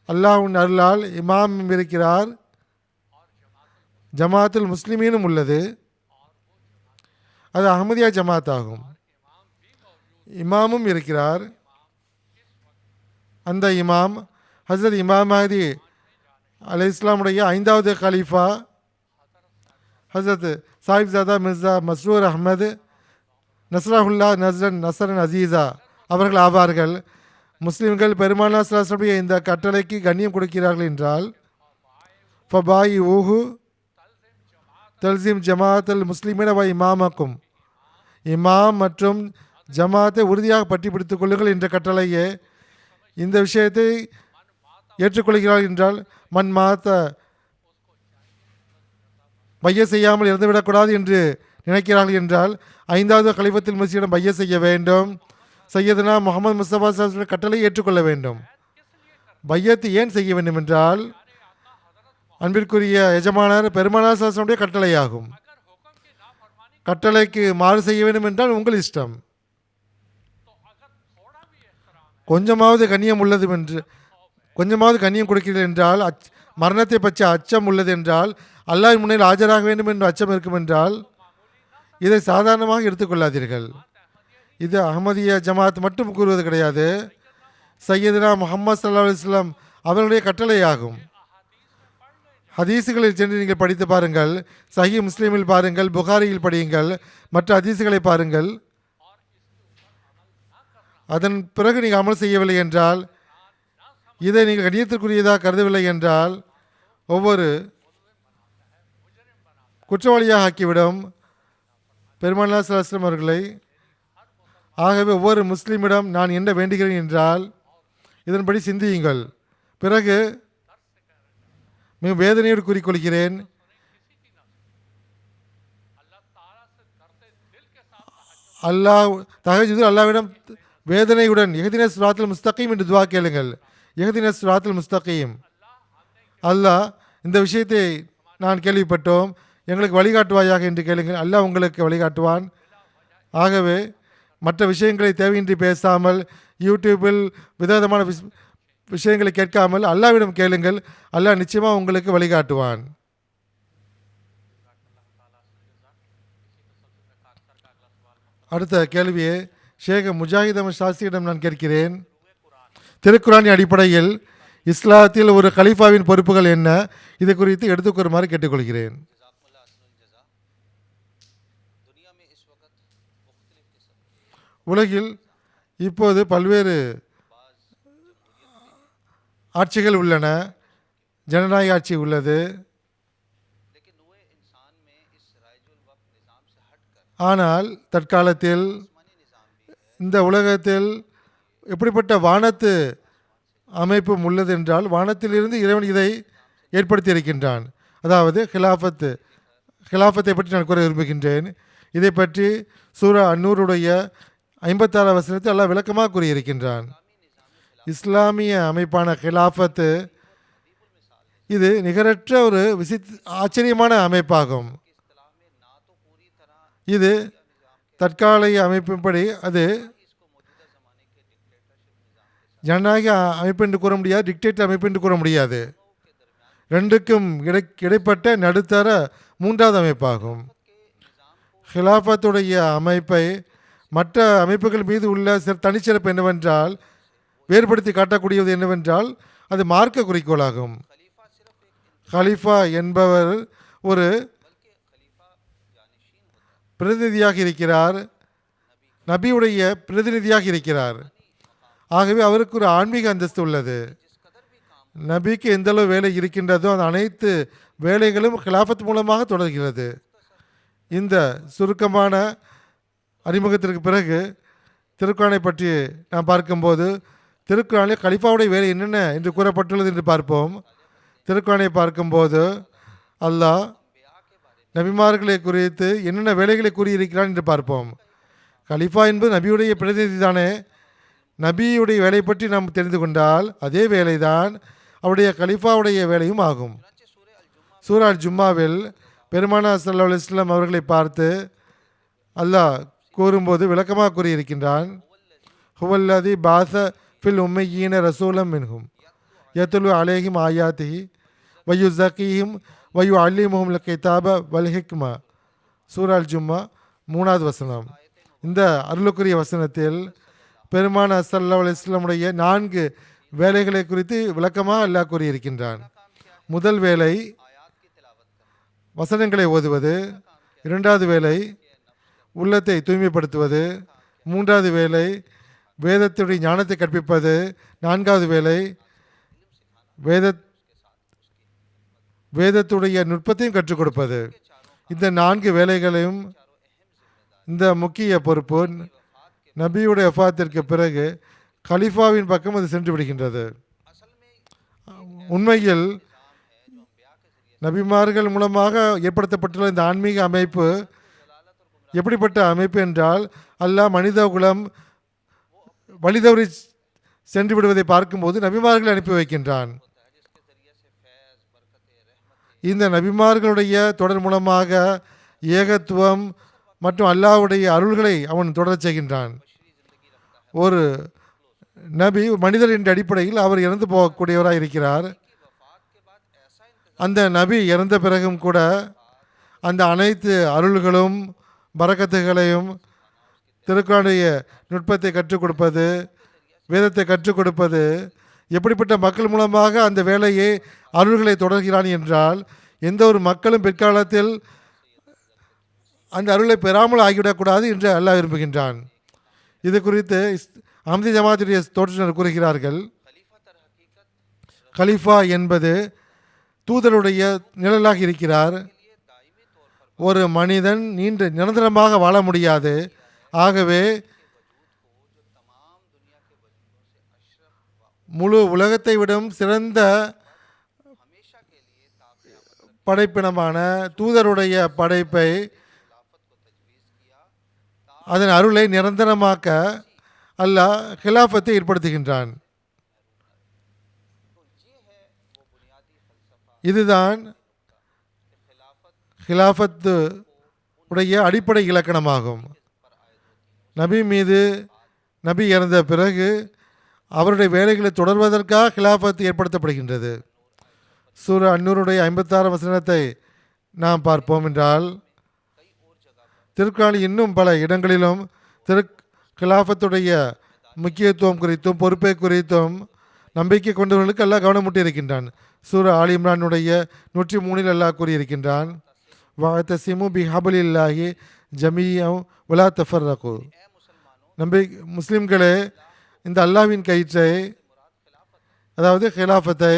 அல்லாஹ்வின் அருளால் இமாமும் இருக்கிறார், ஜமாத்துல் முஸ்லிமீனும் உள்ளது. அது அஹ்மதியா ஜமாத் ஆகும். இமாமும் இருக்கிறார். அந்த இமாம் ஹஜ்ரத் இமாம் மஹதி அலைஹிஸ்ஸலாமுடைய 5வது கலீஃபா ஹஜ்ரத் சாஹிப்ஜாதா மிர்சா மஸ்ரூர் அஹ்மது நஸ்ரஹுல்லா நஸ்ரன் அசீஸா அவர்கள் ஆவார்கள். முஸ்லிம்கள் பெருமானார் ஸல்லல்லாஹு அலைஹி வஸல்லம் இந்த கட்டளைக்கு கண்ணியம் கொடுக்கிறார்கள் என்றால், ஃபபாயி ஊஹு தல்சிம் ஜமாத்தல் முஸ்லிமின வ இமாமக்கும், இமாம் மற்றும் ஜமாத்தை உறுதியாக பற்றி பிடித்துக் கொள்ளுங்கள் என்ற கட்டளையே. இந்த விஷயத்தை ஏற்றுக்கொள்கிறார் என்றால் மண் மாத்த பைய செய்யாமல் இறந்துவிடக்கூடாது என்று நினைக்கிறார்கள் என்றால் 5வது கலிஃபத்துல் மசீஹிடம் பைய செய்ய வேண்டும். சையதுனா முகமது முஸ்தபா ஸல்லல்லாஹு கட்டளை ஏற்றுக்கொள்ள வேண்டும். பையத்து ஏன் செய்ய வேண்டும் என்றால் அன்பிற்குரிய எஜமானர் பெருமானார் ஸல்லல்லாஹு அலைஹி கட்டளையாகும். கட்டளைக்கு மாறு செய்ய வேண்டும் என்றால் உங்கள் இஷ்டம். கொஞ்சமாவது கண்ணியம் கொடுக்கிறீர்கள் என்றால் மரணத்தை பற்றி அச்சம் உள்ளது என்றால் அல்லாஹ்வின் முன்னில் ஆஜராக வேண்டும் என்ற அச்சம் இருக்கும் என்றால் இதை சாதாரணமாக எடுத்துக்கொள்ளாதீர்கள். இது அஹ்மதியா ஜமாத் மட்டும் கூறுவது கிடையாது. சையதுனா முஹம்மது ஸல்லல்லாஹு அலைஹி வஸல்லம் அவர்களுடைய கட்டளையாகும். ஹதீஸுகளில் சென்று நீங்கள் படித்து பாருங்கள். சஹீஹ் முஸ்லீமில் பாருங்கள், புகாரியில் படியுங்கள், மற்ற ஹதீஸுகளை பாருங்கள். அதன் பிறகு நீங்கள் அமல் செய்யவில்லை என்றால், இதை நீங்கள் கண்ணியத்திற்குரியதாக கருதவில்லை என்றால் ஒவ்வொரு குற்றவாளியாக ஆக்கிவிடும் பெருமானார் ஸல்லல்லாஹு அலைஹி வஸல்லம் அவர்களை. ஆகவே ஒவ்வொரு முஸ்லீமிடம் நான் என்ன வேண்டுகிறேன் என்றால் இதன்படி சிந்தியுங்கள். பிறகு மிக வேதனையோடு கூறிக்கொள்கிறேன், அல்லாஹ்விடம் வேதனையுடன் இஹ்தின சிராத்துல் முஸ்தகீம் என்று துவா கேளுங்கள். இஹ்தின சிராத்துல் முஸ்தகீம், அல்லாஹ் இந்த விஷயத்தை நான் கேள்விப்பட்டோம், எங்களுக்கு வழிகாட்டுவாயாக என்று கேளுங்கள். அல்லாஹ் உங்களுக்கு வழிகாட்டுவான். ஆகவே மற்ற விஷயங்களை தேவையின்றி பேசாமல், யூடியூப்பில் விதவிதமான விஷயங்களை கேட்காமல் அல்லாஹ்விடம் கேளுங்கள். அல்லாஹ் நிச்சயமாக உங்களுக்கு வழிகாட்டுவான். அடுத்த கேள்வியை ஷேக் முஜாஹித் அஹ்மத் ஷாஸ்திரியிடம் நான் கேட்கிறேன். திருக்குரானின் அடிப்படையில் இஸ்லாத்தில் ஒரு கலீஃபாவின் பொறுப்புகள் என்ன? இது குறித்து எடுத்துக்கூறுமாறு கேட்டுக்கொள்கிறேன். உலகில் இப்போது பல்வேறு ஆட்சிகள் உள்ளன. ஜனநாயக ஆட்சி உள்ளது. ஆனால் தற்காலத்தில் இந்த உலகத்தில் எப்படிப்பட்ட வானத்து அமைப்பும் உள்ளது என்றால், வானத்திலிருந்து இறைவன் இதை ஏற்படுத்தி இருக்கின்றான். அதாவது ஹிலாஃபத்தை பற்றி நான் கூற விரும்புகின்றேன். இதை பற்றி சூரா அன்னூருடைய 56 வசனத்தில் அல்லாஹ் விளக்கமாக கூறியிருக்கின்றான். இஸ்லாமிய அமைப்பான ஹிலாஃபத்து இது நிகரற்ற ஒரு ஆச்சரியமான அமைப்பாகும். இது தற்காலிக அமைப்பின்படி அது ஜனநாயக அமைப்பு என்று கூற முடியாது, டிக்டேட்டர் அமைப்பு என்று கூற முடியாது. ரெண்டுக்கும் இடைப்பட்ட நடுத்தர 3வது அமைப்பாகும். ஹிலாஃபத்துடைய அமைப்பை மற்ற அமைப்புகள் மீது உள்ள தனிச்சிறப்பு என்னவென்றால், வேறுபடுத்தி காட்டக்கூடியது என்னவென்றால், அது மார்க்க குறிக்கோளாகும். ஹலீஃபா என்பவர் ஒரு பிரதிநிதியாக இருக்கிறார், நபியுடைய பிரதிநிதியாக இருக்கிறார். ஆகவே அவருக்கு ஒரு ஆன்மீக அந்தஸ்து உள்ளது. நபிக்கு எந்தளவு வேலை இருக்கின்றதோ அந்த அனைத்து வேலைகளும் ஹிலாஃபத் மூலமாக தொடர்கிறது. இந்த சுருக்கமான அறிமுகத்திற்கு பிறகு திருக்குரானை பற்றி நாம் பார்க்கும்போது, திருக்குரானில் கலீஃபாவுடைய வேலை என்னென்ன என்று கூறப்பட்டுள்ளது என்று பார்ப்போம். திருக்குரானை பார்க்கும்போது அல்லாஹ் நபிமார்களை குறித்து என்னென்ன வேலைகளை கூறியிருக்கிறான் என்று பார்ப்போம். கலீஃபா என்பது நபியுடைய பிரதிநிதி தானே. நபியுடைய வேலை பற்றி நாம் தெரிந்து கொண்டால் அதே வேலைதான் அவருடைய கலீஃபாவுடைய வேலையும் ஆகும். சூரா ஜும்மாவில் பெருமானார் ஸல்லல்லாஹு அலைஹி வஸல்லம் அவர்களை பார்த்து அல்லாஹ் கூறும்போது விளக்கமாக கூறியிருக்கின்றான். ஹுவல்லதி பாஸ ஃபில் உம்மியீன ரசூலம் மின்ஹும் யத்லு அலைஹிம் ஆயாத்திஹி வயுஸக்கீஹிம் வயுஅல்லிமுஹுல் கிதாப வல் ஹிக்மா. சூரா ஜும்மா 3வது வசனம். இந்த அருளுக்குரிய வசனத்தில் பெருமானார் ஸல்லல்லாஹு அலைஹி வஸல்லமுடைய 4 வேலைகளை குறித்து விளக்கமாக அல்லாஹ் கூறியிருக்கின்றான். முதல் வேலை வசனங்களை ஓதுவது, 2வது வேலை உள்ளத்தை தூய்மைப்படுத்துவது, 3வது வேலை வேதத்துடைய ஞானத்தை கற்பிப்பது, 4வது வேலை வேதத்துடைய நுட்பத்தையும் கற்றுக் கொடுப்பது. இந்த 4 வேலைகளையும் இந்த முக்கிய பொறுப்பு நபியுடைய வஃபாத்திற்கு பிறகு கலீஃபாவின் பக்கம் அது சென்று விடுகின்றது. உண்மையில் நபிமார்கள் மூலமாக ஏற்படுத்தப்பட்டுள்ள இந்த ஆன்மீக அமைப்பு எப்படிப்பட்ட அமைப்பு என்றால், அல்லாஹ் மனித குலம் வழிதவறி சென்று விடுவதை பார்க்கும்போது நபிமார்களை அனுப்பி வைக்கின்றான். இந்த நபிமார்களுடைய தொடர் மூலமாக ஏகத்துவம் மற்றும் அல்லாஹ்வுடைய அருள்களை அவன் தொடரச் செய்கின்றான். ஒரு நபி மனிதர் என்ற அடிப்படையில் அவர் இறந்து போகக்கூடியவராக இருக்கிறார். அந்த நபி இறந்த பிறகும் கூட அந்த அனைத்து அருள்களும் பரக்கத்துகளையும், திருக்குர்ஆனுடைய நுட்பத்தை கற்றுக் கொடுப்பது, வேதத்தை கற்றுக் கொடுப்பது, எப்படிப்பட்ட மக்கள் மூலமாக அந்த வேலையை அருள்களை தொடர்கிறான் என்றால், எந்த ஒரு மக்களும் பிற்காலத்தில் அந்த அருளை பெறாமல் ஆகிவிடக்கூடாது என்று அல்லாஹ் விரும்புகின்றான். இது குறித்து அஹ்மதி ஜமாத்துடைய தோற்றுநர் கூறுகிறார்கள், கலீஃபா என்பது தூதருடைய நிழலாக இருக்கிறார். ஒரு மனிதன் நிரந்தரமாக வாழ முடியாது. ஆகவே முழு உலகத்தை விடும் சிறந்த படைப்பினமான தூதருடைய படைப்பை, அதன் அருளை நிரந்தரமாக்க அல்லாஹ் ஹிலாஃபத்தை ஏற்படுத்துகின்றான். இதுதான் ஹிலாஃபத்து உடைய அடிப்படை இலக்கணமாகும். நபி மீது நபி இறந்த பிறகு அவருடைய வேலைகளை தொடர்வதற்காக ஹிலாஃபத் ஏற்படுத்தப்படுகின்றது. சூரா அன்னூருடைய 56 வசனத்தை நாம் பார்ப்போம் என்றால், திருக்குர்ஆனில் இன்னும் பல இடங்களிலும் ஹிலாஃபத்துடைய முக்கியத்துவம் குறித்தும் பொறுப்பை குறித்தும் நம்பிக்கை கொண்டவர்களுக்கு அல்லாஹ் கவனமுட்டி இருக்கின்றான். சூரா ஆல் இம்ரானுடைய 103 அல்லாஹ் கூறியிருக்கின்றான், வஅதஸிமு பிஹப்லில்லாஹி ஜமீஅன் வலா தஃபர்ரகு. முஸ்லிம்களே, இந்த அல்லாஹ்வின் கயிற்றை, அதாவது ஹிலாஃபத்தை,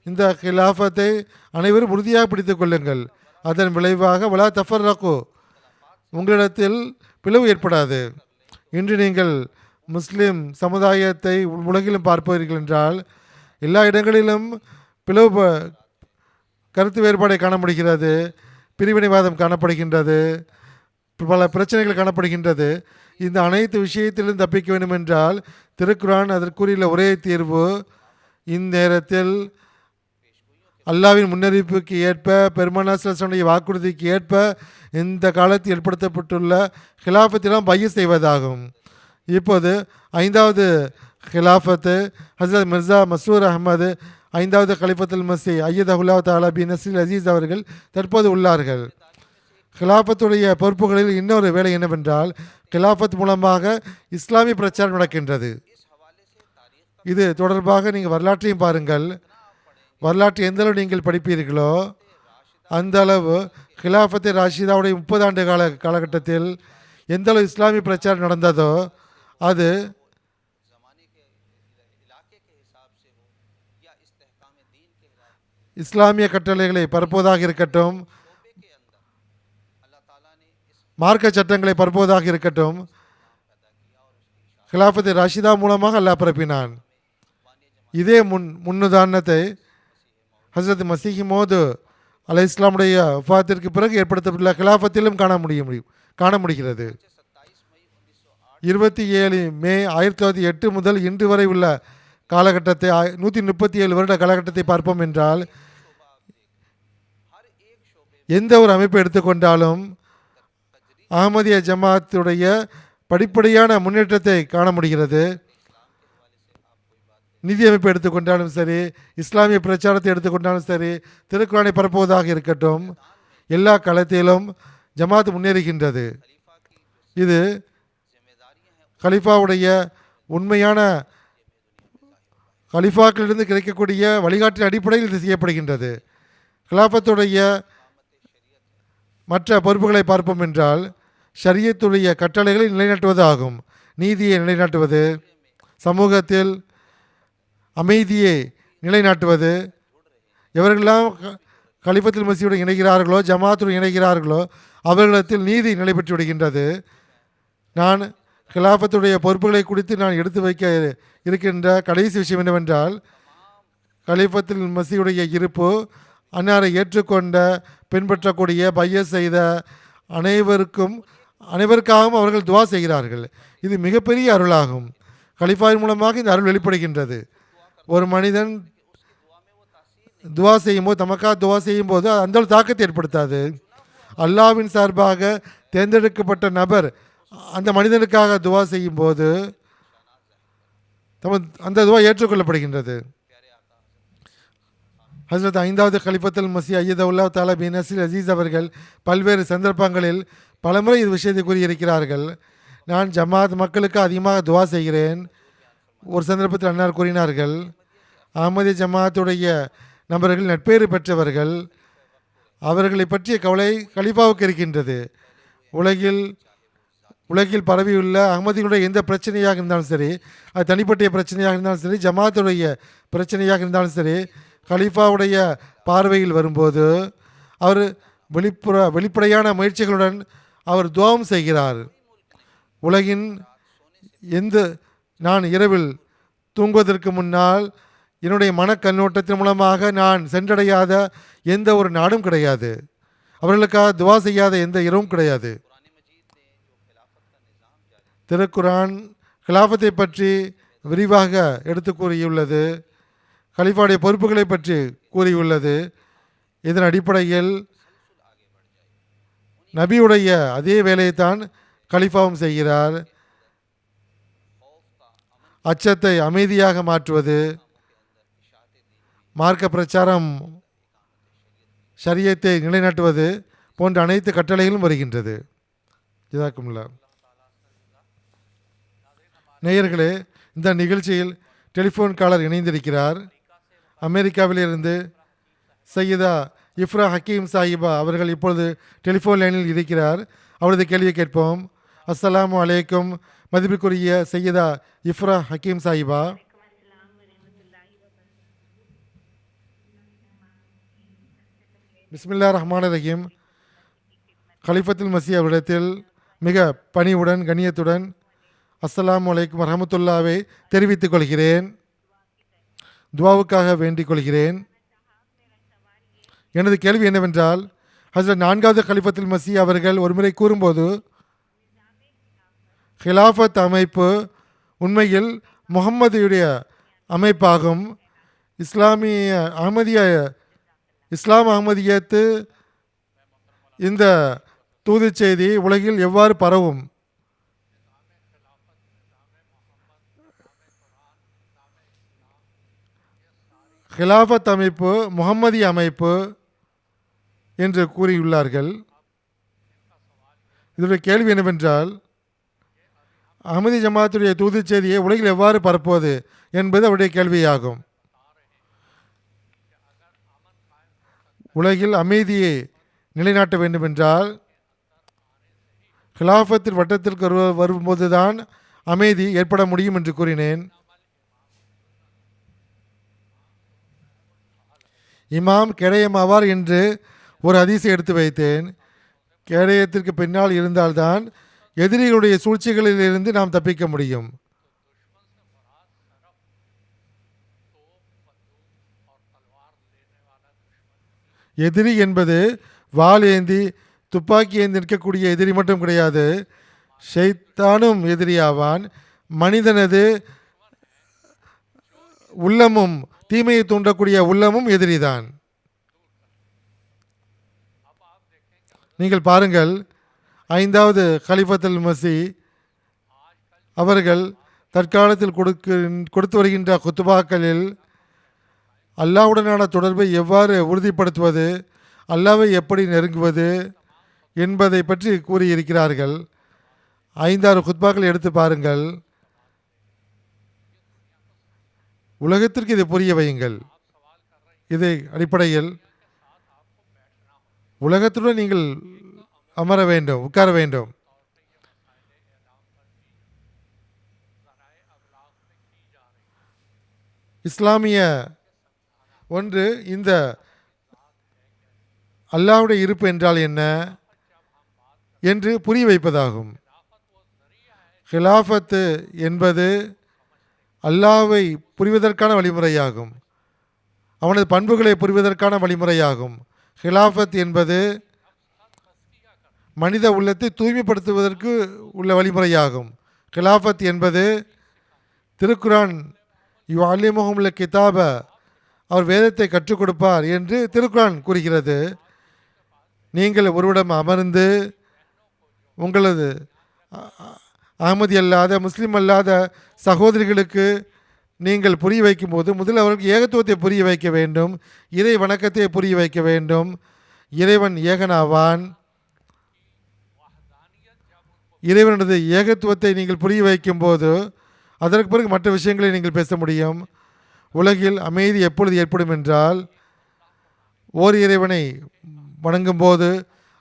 இந்த ஹிலாஃபத்தை அனைவரும் உறுதியாக பிடித்துக் கொள்ளுங்கள். அதன் விளைவாக வலா தஃபர்ரகு, உங்களிடத்தில் பிளவு ஏற்படாது. இன்று நீங்கள் முஸ்லிம் சமுதாயத்தை உலகிலும் பார்ப்பீர்கள் என்றால், எல்லா இடங்களிலும் பிளவு, கருத்து வேறுபாடை காண முடிகிறது, பிரிவினைவாதம் காணப்படுகின்றது, பல பிரச்சனைகள் காணப்படுகின்றது. இந்த அனைத்து விஷயத்திலும் தப்பிக்க வேண்டும் என்றால் திருக்குர்ஆன் அதற்குரிய ஒரே தீர்வு. இந்நேரத்தில் அல்லாஹ்வின் முன்னறிவிப்புக்கு ஏற்ப, பெருமானார் ஸல்லல்லாஹு அலைஹி வஸல்லம் வாக்குறுதிக்கு ஏற்ப இந்த காலத்தில் ஏற்படுத்தப்பட்டுள்ள ஹிலாஃபத்திலாம் பைய செய்வதாகும். இப்போது 5வது ஹிலாஃபத்து ஹஸ்ரத் மிர்சா மஸ்ரூர் அஹ்மது 5வது கலிஃபத்துல் மஸீஹ் ஐயதஹுல்லாஹு தஆலா பி நஸ்ரில் அசீஸ் அவர்கள் தற்போது உள்ளார்கள். ஹிலாஃபத்துடைய பொறுப்புகளில் இன்னொரு வேலை என்னவென்றால், ஹிலாஃபத் மூலமாக இஸ்லாமிய பிரச்சாரம் நடக்கின்றது. இது தொடர்பாக நீங்கள் வரலாற்றையும் பாருங்கள். வரலாற்று எந்த அளவு நீங்கள் படிப்பீர்களோ அந்த அளவு ஹிலாஃபத்தை ராஷிதாவுடைய 30 ஆண்டு காலகட்டத்தில் எந்த அளவு இஸ்லாமிய பிரச்சாரம் நடந்ததோ அது இஸ்லாமிய கட்டளைகளை பரப்புவதாக இருக்கட்டும், மார்க்க சட்டங்களை பரப்புவதாக இருக்கட்டும், ஹிலாஃபத்தை ராஷிதா மூலமாக அல்லாஹ் பரப்பினான். இதே முன்னுதாரணத்தை ஹஸ்ரத் மசீஹ் மௌஊத் அலைஹிஸ்ஸலாமுடைய வஃபாத்திற்கு பிறகு ஏற்படுத்தப்பட்டுள்ள ஹிலாஃபத்திலும் காண முடிகிறது. 27 மே 1908 முதல் இன்று வரை உள்ள காலகட்டத்தை, 137 வருட காலகட்டத்தை பார்ப்போம் என்றால், எந்த ஒரு அமைப்பை எடுத்துக்கொண்டாலும் அஹ்மதிய ஜமாத்துடைய படிப்படியான முன்னேற்றத்தை காண முடிகிறது. நிதி அமைப்பை எடுத்துக்கொண்டாலும் சரி, இஸ்லாமிய பிரச்சாரத்தை எடுத்துக்கொண்டாலும் சரி, திருக்குர்ஆனை பரப்புவதாக இருக்கட்டும், எல்லா களத்திலும் ஜமாத் முன்னேறுகின்றது. இது கலிஃபாவுடைய உண்மையான கலிஃபாக்களிலிருந்து கிடைக்கக்கூடிய வழிகாட்டின் அடிப்படையில் இது செய்யப்படுகின்றது. கிலாஃபத்துடைய மற்ற பொறுப்புகளை பார்ப்போம் என்றால், ஷரியத்துடைய கட்டளைகளை நிலைநாட்டுவது ஆகும். நீதியை நிலைநாட்டுவது, சமூகத்தில் அமைதியை நிலைநாட்டுவது. எவர்களெல்லாம் கலிஃபத்துல் மஸீஹுடன் இணைகிறார்களோ, ஜமாத்துடன் இணைகிறார்களோ அவர்களிடத்தில் நீதி நிலை பெற்று விடுகின்றது. நான் கிலாஃபத்துடைய பொறுப்புகளை குறித்து நான் எடுத்து வைக்க இருக்கின்ற கடைசி விஷயம் என்னவென்றால், கலீஃபத்துல் மசீஹுடைய இருப்பு, அன்னாரை ஏற்றுக்கொண்ட பின்பற்றக்கூடிய பைய செய்த அனைவருக்காகவும் அவர்கள் துவா செய்கிறார்கள். இது மிகப்பெரிய அருளாகும். கலிஃபாவின் மூலமாக இந்த அருள் வெளிப்படுகின்றது. ஒரு மனிதன் துவா செய்யும்போது, தமக்காக துவா செய்யும்போது அந்த ஒரு தாக்கத்தை ஏற்படுத்தாது. அல்லாஹ்வின் சார்பாக தேர்ந்தெடுக்கப்பட்ட நபர் அந்த மனிதனுக்காக துவா செய்யும்போது அந்த துவா ஏற்றுக்கொள்ளப்படுகின்றது. ஹஸ்ரத் 5வது கலிஃபத்துல் மஸீஹ் அய்யதஹுல்லாஹ் தஆலா பினஸ்ரில் அசீஸ் அவர்கள் பல்வேறு சந்தர்ப்பங்களில் பலமுறை இது விஷயத்தை கூறியிருக்கிறார்கள். நான் ஜமாத் மக்களுக்கு அதிகமாக துவா செய்கிறேன். ஒரு சந்தர்ப்பத்தில் அன்னார் கூறினார்கள், அஹ்மதிய ஜமாத்துடைய நபர்கள் நட்பேறு பெற்றவர்கள், அவர்களை பற்றிய கவலை கலீஃபாவுக்கு இருக்கின்றது. உலகில் பரவியுள்ள அஹ்மதிகளுடைய எந்த பிரச்சனையாக இருந்தாலும் சரி, அது தனிப்பட்ட பிரச்சனையாக இருந்தாலும் சரி, ஜமாத்துடைய பிரச்சனையாக இருந்தாலும் சரி, கலீஃபாவுடைய பார்வையில் வரும்போது அவர் வெளிப்படையான முயற்சிகளுடன் அவர் துவாவும் செய்கிறார். உலகின் நான் இரவில் தூங்குவதற்கு முன்னால் என்னுடைய மனக்கண்ணோட்டத்தின் மூலமாக நான் சென்றடையாத எந்த ஒரு நாடும் கிடையாது. அவர்களுக்காக துவா செய்யாத எந்த இரவும் கிடையாது. திருக்குரான் கிலாஃபத்தை பற்றி விரிவாக எடுத்து கூறியுள்ளது. கலீஃபாவுடைய பொறுப்புகளை பற்றி கூறியுள்ளது. இதன் அடிப்படையில் நபியுடைய அதே வேலையைத்தான் கலீஃபாவும் செய்கிறார். அச்சத்தை அமைதியாக மாற்றுவது, மார்க்க பிரச்சாரம், ஷரியத்தை நிலைநாட்டுவது போன்ற அனைத்து கட்டளைகளும் வருகின்றது. ஜஸாக்குமுல்லாஹ். நேயர்களே, இந்த நிகழ்ச்சியில் டெலிஃபோன் காலர் இணைந்திருக்கிறார். அமெரிக்காவிலிருந்து சையதா இஃப்ரா ஹக்கீம் சாஹிபா அவர்கள் இப்பொழுது டெலிஃபோன் லைனில் இருக்கிறார். அவரது கேள்வியை கேட்போம். அஸ்ஸலாமு அலைக்கும். மதிப்பிற்குரிய சையதா இஃப்ரா ஹக்கீம் சாஹிபா. பிஸ்மில்லாஹிர் ரஹ்மானிர் ரஹீம். கலீஃபத்துல் மஸீஹ் அவரிடத்தில் மிக பணிவுடன் கண்ணியத்துடன் அஸ்ஸலாமு அலைக்கும் வரஹ்மத்துல்லாஹ்வை தெரிவித்துக் கொள்கிறேன். துவாவுக்காக வேண்டிக் கொள்கிறேன். எனது கேள்வி என்னவென்றால், ஹஸ்ரத் 4வது கலீஃபத்துல் மஸீஹ் அவர்கள் ஒருமுறை கூறும்போது, ஹிலாஃபத் அமைப்பு உண்மையில் முஹம்மதியுடைய அமைப்பாகும். இஸ்லாம் அஹ்மதியத்து இந்த தூது செய்தி உலகில் எவ்வாறு பரவும்? ஹிலாஃபத் அமைப்பு முஹம்மதிய அமைப்பு என்று கூறியுள்ளார்கள். இதனுடைய கேள்வி என்னவென்றால், அஹ்மதி ஜமாத்துடைய தூது செய்தியை உலகில் எவ்வாறு பரப்புவது என்பது அவருடைய கேள்வியாகும். உலகில் அமைதியை நிலைநாட்ட வேண்டுமென்றால் ஹிலாஃபத்தின் வட்டத்திற்கு வரும்போதுதான் அமைதி ஏற்பட முடியும் என்று கூறினேன். இமாம் கேடயம் ஆவார் என்று ஒரு ஹதீஸை எடுத்து வைத்தேன். கேடயத்திற்கு பின்னால் இருந்தால்தான் எதிரிகளுடைய சூழ்ச்சிகளிலிருந்து நாம் தப்பிக்க முடியும். எதிரி என்பது வாள் ஏந்தி துப்பாக்கி ஏந்தி நிற்கக்கூடிய எதிரி மட்டும் கிடையாது, ஷைத்தானும் எதிரியாவான். மனிதனது உள்ளமும், தீமையை தூண்டக்கூடிய உள்ளமும் எதிரிதான். நீங்கள் பாருங்கள், 5வது கலீஃபத்துல் மஸீஹ் அவர்கள் தற்காலத்தில் கொடுத்து வருகின்ற குத்துபாக்களில் அல்லாஹ்வுடனான தொடர்பை எவ்வாறு உறுதிப்படுத்துவது, அல்லாஹ்வை எப்படி நெருங்குவது என்பதை பற்றி கூறியிருக்கிறார்கள். 5-6 குத்பாக்களை எடுத்து பாருங்கள். உலகத்திற்கு இதை புரிய வையுங்கள். இதை அடிப்படையில் உலகத்துடன் நீங்கள் அமர வேண்டும், உட்கார வேண்டும். இஸ்லாமிய ஒன்று இந்த அல்லாஹ்வுடைய இருப்பு என்றால் என்ன என்று புரிய வைப்பதாகும். ஹிலாஃபத்து என்பது அல்லாஹ்வை புரிவதற்கான வழிமுறையாகும். அவனது பண்புகளை புரிவதற்கான வழிமுறையாகும். ஹிலாஃபத் என்பது மனித உள்ளத்தை தூய்மைப்படுத்துவதற்கு உள்ள வழிமுறையாகும். ஹிலாஃபத் என்பது திருக்குரான் யுஅல்லிமுஹுமுல் கிதாப, அவர் வேதத்தை கற்றுக் கொடுப்பார் என்று திருக்குரான் கூறுகிறது. நீங்கள் ஒருவிடம் அமர்ந்து உங்களது அகமதி அல்லாத முஸ்லீம் அல்லாத சகோதரிகளுக்கு நீங்கள் புரிய வைக்கும்போது முதல் அவர்களுக்கு ஏகத்துவத்தை புரிய வைக்க வேண்டும், இறை வணக்கத்தை புரிய வைக்க வேண்டும். இறைவன் ஏகனாவான். இறைவனது ஏகத்துவத்தை நீங்கள் புரிய வைக்கும்போது அதற்கு பிறகு மற்ற விஷயங்களை நீங்கள் பேச முடியும். உலகில் அமைதி எப்பொழுது ஏற்படும் என்றால், ஓர் இறைவனை வணங்கும்போது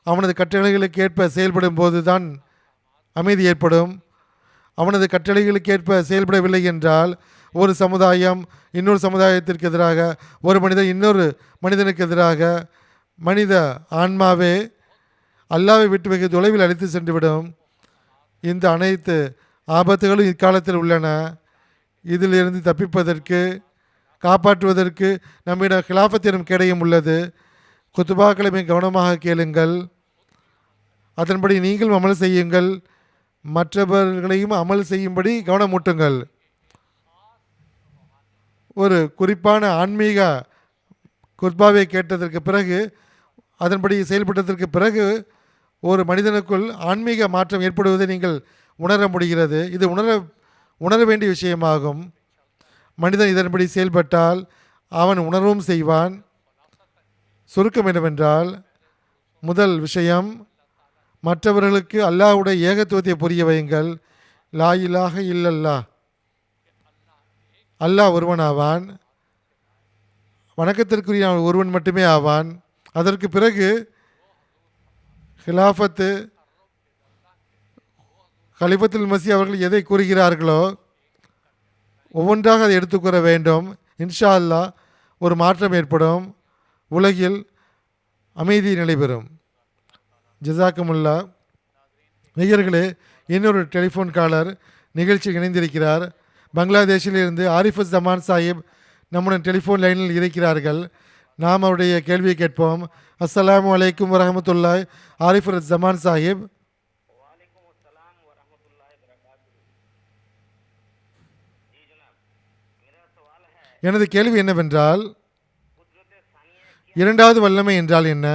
அவனது கட்டளைகளுக்கு ஏற்ப செயல்படும் போது தான் அமைதி ஏற்படும். அவனது கட்டளைகளுக்கு ஏற்ப செயல்படவில்லை என்றால் ஒரு சமுதாயம் இன்னொரு சமுதாயத்திற்கு எதிராக, ஒரு மனிதன் இன்னொரு மனிதனுக்கு எதிராக, மனித ஆன்மாவே அல்லாவை விட்டு வெகு தொலைவில் அழைத்து சென்றுவிடும். இந்த அனைத்து ஆபத்துகளும் இக்காலத்தில் உள்ளன. இதிலிருந்து தப்பிப்பதற்கு, காப்பாற்றுவதற்கு நம்மிடம் கிலாஃபத் எனும் கேடயம் உள்ளது. குத்துபாக்களை மிக கவனமாக கேளுங்கள், அதன்படி நீங்களும் அமல் செய்யுங்கள், மற்றவர்களையும் அமல் செய்யும்படி கவனமூட்டுங்கள். ஒரு குறிப்பான ஆன்மீக குர்பாவை கேட்டதற்கு பிறகு, அதன்படி செயல்பட்டதற்கு பிறகு ஒரு மனிதனுக்குள் ஆன்மீக மாற்றம் ஏற்படுவதை நீங்கள் உணர முடிகிறது. இது உணர வேண்டிய விஷயமாகும். மனிதன் இதன்படி செயல்பட்டால் அவன் உணர்வும் செய்வான். சுருக்கம் என்னவென்றால், முதல் விஷயம், மற்றவர்களுக்கு அல்லாஹ்வுடைய ஏகத்துவத்தை புரிய வையுங்கள். லா இலாஹ இல்லல்லாஹ், அல்லாஹ் ஒருவன் ஆவான், வணக்கத்திற்குரிய ஒருவன் மட்டுமே ஆவான். அதற்கு பிறகு ஹிலாஃபத்து, கலிஃபத்துல் மஸீ அவர்கள் எதை கூறுகிறார்களோ ஒவ்வொன்றாக அதை எடுத்துக்கூற வேண்டும். இன்ஷா அல்லாஹ் ஒரு மாற்றம் ஏற்படும், உலகில் அமைதி நிலைபெறும். ஜஸாக்குமுல்லா. நேயர்களே, இன்னொரு டெலிஃபோன் காலர் நிகழ்ச்சியில் இணைந்திருக்கிறார். பங்களாதேஷிலிருந்து ஆரிஃபுஸ் ஜமான் சாஹிப் நம்முடன் டெலிஃபோன் லைனில் இருக்கிறார்கள். நாம் அவருடைய கேள்வியை கேட்போம். அஸ்ஸலாமு அலைக்கும் வரஹமத்துல்லாஹி. ஆரிஃபுஸ் ஜமான் சாஹிப். எனது கேள்வி என்னவென்றால், இரண்டாவது வல்லமை என்றால் என்ன?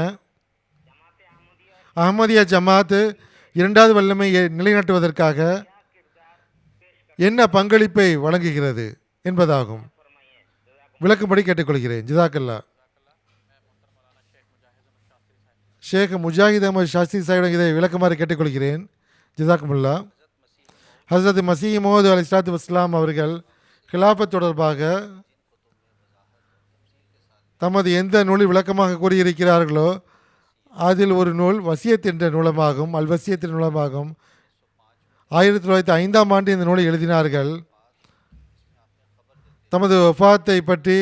அஹ்மதியா ஜமாத் இரண்டாவது வல்லமையை நிலைநாட்டுவதற்காக என்ன பங்களிப்பை வழங்குகிறது என்பதாகும். விளக்கும்படி கேட்டுக்கொள்கிறேன். ஜிதாக்கல்லா. ஷேக் முஜாஹித் அஹமது ஷாஸ்திரி சாஹிப் இதை விளக்குமாறு கேட்டுக்கொள்கிறேன். ஜிதாக்குமுல்லா. ஹஸ்ரத் மசீஹ் மௌஊத் அலைஹிஸ்ஸலாத்து வஸ்ஸலாம் அவர்கள் கிலாஃபத் தொடர்பாக தமது எந்த நூலில் விளக்கமாக கூறியிருக்கிறார்களோ அதில் ஒரு நூல் வசியத் என்ற நூலமாகும். அல் வசியத் என்ற நூலமாகும். 1905ஆம் ஆண்டு இந்த நூலை எழுதினார்கள். தமது வஃபாத்தை பற்றி